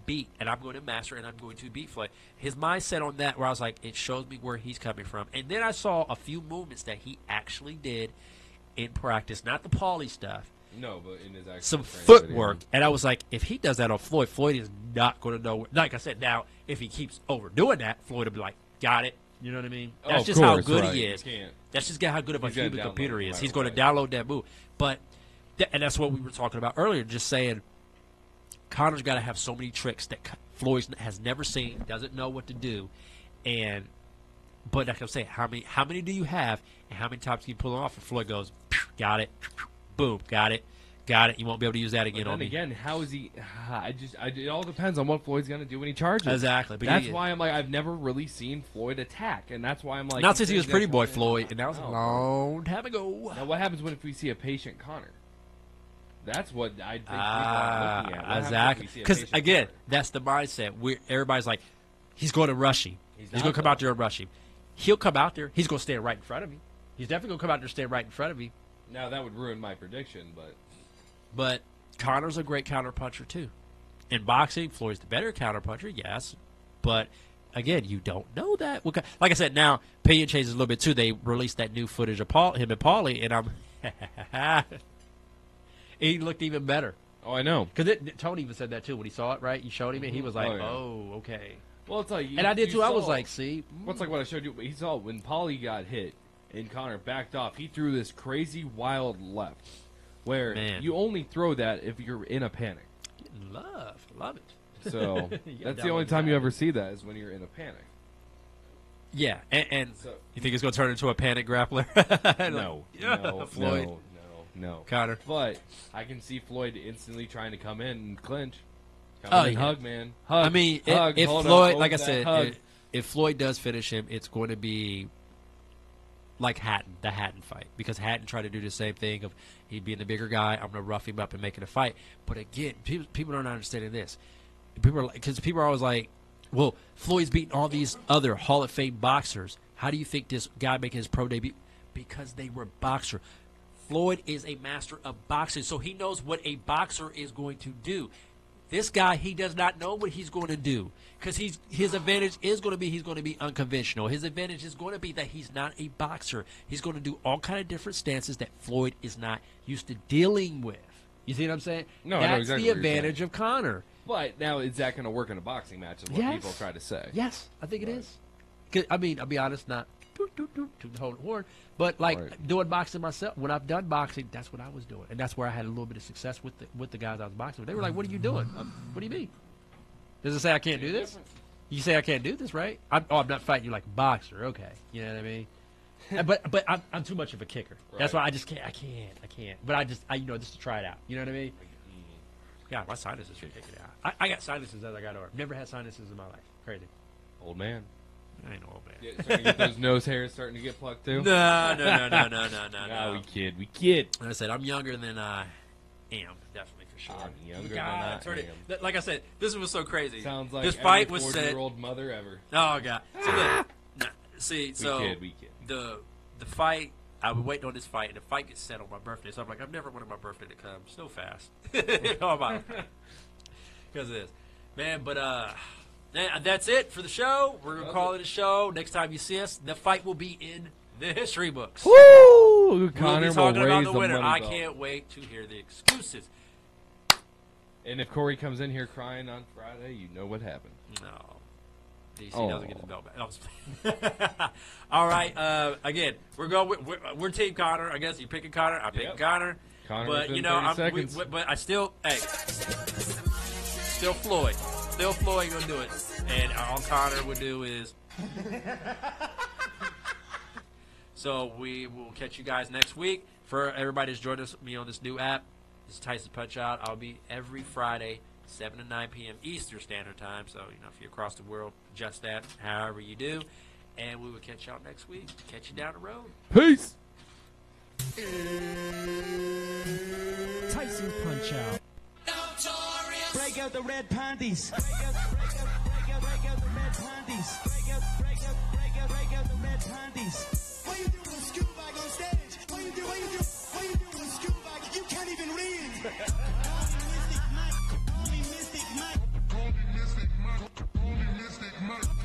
S2: beat, and I'm going to master, and I'm going to beat Floyd. His mindset on that, where I was like, it shows me where he's coming from. And then I saw a few movements that he actually did in practice, not the Paulie stuff.
S3: No, but in his actual
S2: some footwork, and I was like, if he does that on Floyd, Floyd is not going to know. Like I said, now if he keeps overdoing that, Floyd will be like, got it. You know what I mean? That's just how good he is. That's just how good of a human computer he is. He's going to download that move. But and that's what we were talking about earlier. Just saying, Conor's got to have so many tricks that Floyd has never seen, doesn't know what to do, but like I'm saying, how many do you have, and how many times can you pull it off? And Floyd goes, got it, boom, got it. You won't be able to use that again on me.
S3: Again, how is he? It all depends on what Floyd's going to do when he charges.
S2: Exactly.
S3: But that's why I'm like, I've never really seen Floyd attack, and that's why I'm like.
S2: Not since he was Pretty Boy Floyd, and that was a long time ago.
S3: Now, what happens if we see a patient Conor? That's what I think people are looking at.
S2: Exactly. Because again, that's the mindset. Everybody's like, he's going to rush him. He's going to come out there and rush him. He'll come out there. He's going to stand right in front of me. He's definitely going to come out there and stand right in front of me.
S3: Now that would ruin my prediction,
S2: But Conor's a great counterpuncher too. In boxing, Floyd's the better counterpuncher, yes. But again, you don't know that. Like I said, now opinion changes a little bit too. They released that new footage of him and Paulie, and he looked even better.
S3: Oh, I know.
S2: Because Tony even said that too when he saw it. Right? You showed him, and he was like, "Oh, okay."
S3: Well, it's like,
S2: and I did too. I was like, "See,
S3: what's like what I showed you?" He saw when Paulie got hit and Connor backed off. He threw this crazy wild left, where you only throw that if you're in a panic.
S2: Love it.
S3: So that's the only time you ever see that is when you're in a panic.
S2: Yeah, and so, you think it's going to turn into a panic grappler?
S3: No,
S2: Floyd.
S3: No.
S2: Connor.
S3: But I can see Floyd instantly trying to come in and clinch. Come in, hug, man. Hug.
S2: I mean,
S3: hug,
S2: if
S3: hold
S2: Floyd,
S3: up,
S2: like I said,
S3: if
S2: Floyd does finish him, it's going to be like the Hatton fight. Because Hatton tried to do the same thing of he'd being the bigger guy, I'm going to rough him up and make it a fight. But again, people aren't understanding this. Because people are always like, well, Floyd's beating all these other Hall of Fame boxers. How do you think this guy making his pro debut? Because they were boxers. Floyd is a master of boxing, so he knows what a boxer is going to do. This guy, he does not know what he's going to do because his advantage is going to be he's going to be unconventional. His advantage is going to be that he's not a boxer. He's going to do all kind of different stances that Floyd is not used to dealing with. You see what I'm saying?
S3: No,
S2: that's
S3: I know exactly
S2: the
S3: what you're
S2: advantage
S3: saying.
S2: of Connor.
S3: But now is that going to work in a boxing match? Is what people try to say.
S2: Yes, I think it is. 'Cause, I mean, I'll be honest, not to the whole horn, but like doing boxing myself. When I've done boxing, that's what I was doing, and that's where I had a little bit of success with the guys I was boxing with. They were like, "What are you doing? What do you mean? Does it say I can't do this? You say I can't do this, right? I'm not fighting you like a boxer, okay? You know what I mean? but I'm too much of a kicker. That's why I just can't. I can't. But I just to try it out. You know what I mean? Yeah, my sinuses are kicking out. I got sinuses as I got older. Never had sinuses in my life. Crazy.
S3: Old man.
S2: I ain't no old man.
S3: Yeah, starting to get those nose hairs starting to get plucked too.
S2: No.
S3: No, we kid.
S2: Like I said, I'm younger than I am, definitely for sure.
S3: I'm younger than I am.
S2: Like I said, this was so crazy.
S3: Sounds like
S2: this fight was
S3: 40-year-old mother ever.
S2: Oh god.
S3: We kid.
S2: The fight. I was waiting on this fight, and the fight gets set on my birthday. So I'm like, I've never wanted my birthday to come so fast. Because of this, man. But that's it for the show. We're gonna call it a show. Next time you see us, the fight will be in the history books.
S3: Woo! Connor
S2: we'll be talking
S3: will
S2: about
S3: raise
S2: the
S3: the
S2: winner.
S3: money
S2: I
S3: belt.
S2: can't wait to hear the excuses.
S3: And if Corey comes in here crying on Friday, you know what happened.
S2: No. DC doesn't get his belt back. No, all right. Again, we're Team Connor. I guess you're picking Connor. I'm picking Connor. But
S3: within 30 seconds.
S2: but I still, still Floyd. Still Floyd gonna do it. And all Connor would do is. So we will catch you guys next week. For everybody that's joined me on this new app, this is Tyson Punchout. I'll be every Friday, 7 to 9 p.m. Eastern Standard Time. So, if you're across the world, adjust that however you do. And we will catch y'all next week. Catch you down the road.
S3: Peace.
S10: Tyson Punchout.
S14: Break out the red panties. Break out the red panties. Break out the red panties. What you do with a scuba bag on stage? What you do with a scuba bag? You can't even read.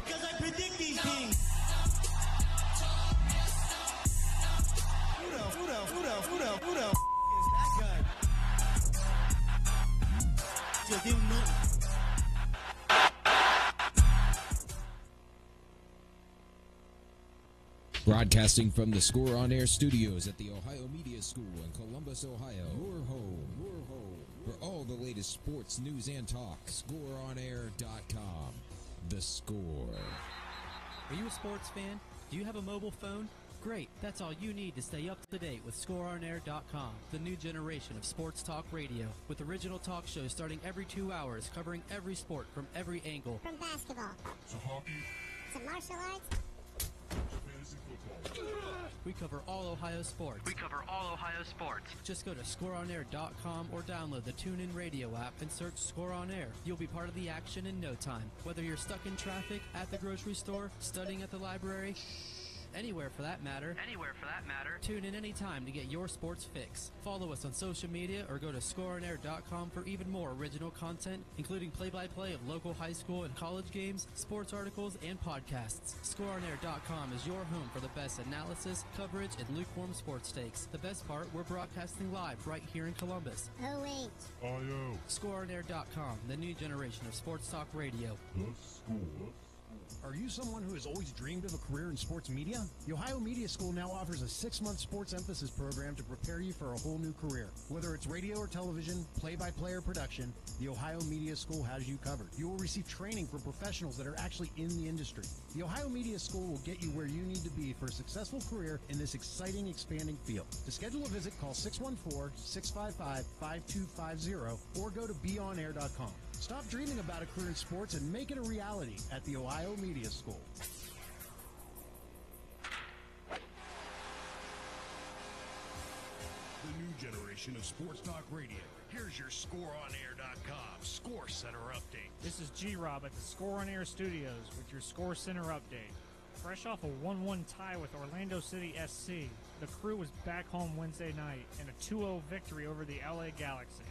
S14: Because I predict these things. Who the is that guy? Still do nothing.
S4: Broadcasting from the Score On Air studios at the Ohio Media School in Columbus, Ohio. Your home for all the latest sports news and talk. ScoreOnAir.com. The Score.
S5: Are you a sports fan? Do you have a mobile phone? Great, that's all you need to stay up to date with ScoreOnAir.com, the new generation of sports talk radio, with original talk shows starting every 2 hours, covering every sport from every angle.
S21: From basketball
S9: To hockey.
S21: to martial arts.
S9: Fantasy football.
S5: We cover all Ohio sports. Just go to ScoreOnAir.com or download the TuneIn Radio app and search Score On Air. You'll be part of the action in no time. Whether you're stuck in traffic, at the grocery store, studying at the library, anywhere for that matter. Tune in anytime to get your sports fix. Follow us on social media or go to scoreonair.com for even more original content, including play-by-play of local high school and college games, sports articles, and podcasts. Scoreonair.com is your home for the best analysis, coverage, and lukewarm sports takes. The best part, we're broadcasting live right here in Columbus.
S21: Oh, wait.
S5: Scoreonair.com, the new generation of sports talk radio.
S9: The Score.
S6: Are you someone who has always dreamed of a career in sports media? The Ohio Media School now offers a 6-month sports emphasis program to prepare you for a whole new career. Whether it's radio or television, play-by-play or production, the Ohio Media School has you covered. You will receive training from professionals that are actually in the industry. The Ohio Media School will get you where you need to be for a successful career in this exciting, expanding field. To schedule a visit, call 614-655-5250 or go to beonair.com. Stop dreaming about a career in sports and make it a reality at the Ohio Media School.
S9: The new generation of sports talk radio. Here's your ScoreOnAir.com Score Center update.
S10: This is G-Rob at the Score on Air Studios with your Score Center update. Fresh off a 1-1 tie with Orlando City SC, the Crew was back home Wednesday night in a 2-0 victory over the LA Galaxy.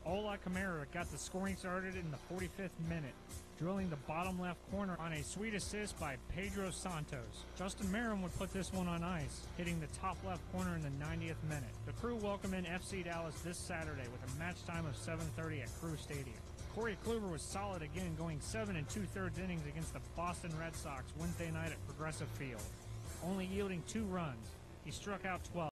S10: Ola Kamara got the scoring started in the 45th minute, drilling the bottom left corner on a sweet assist by Pedro Santos. Justin Merrim would put this one on ice, hitting the top left corner in the 90th minute. The Crew welcome in FC Dallas this Saturday with a match time of 7:30 at Crew Stadium. Corey Kluber was solid again, going 7 2/3 innings against the Boston Red Sox Wednesday night at Progressive Field, only yielding 2 runs. He struck out 12.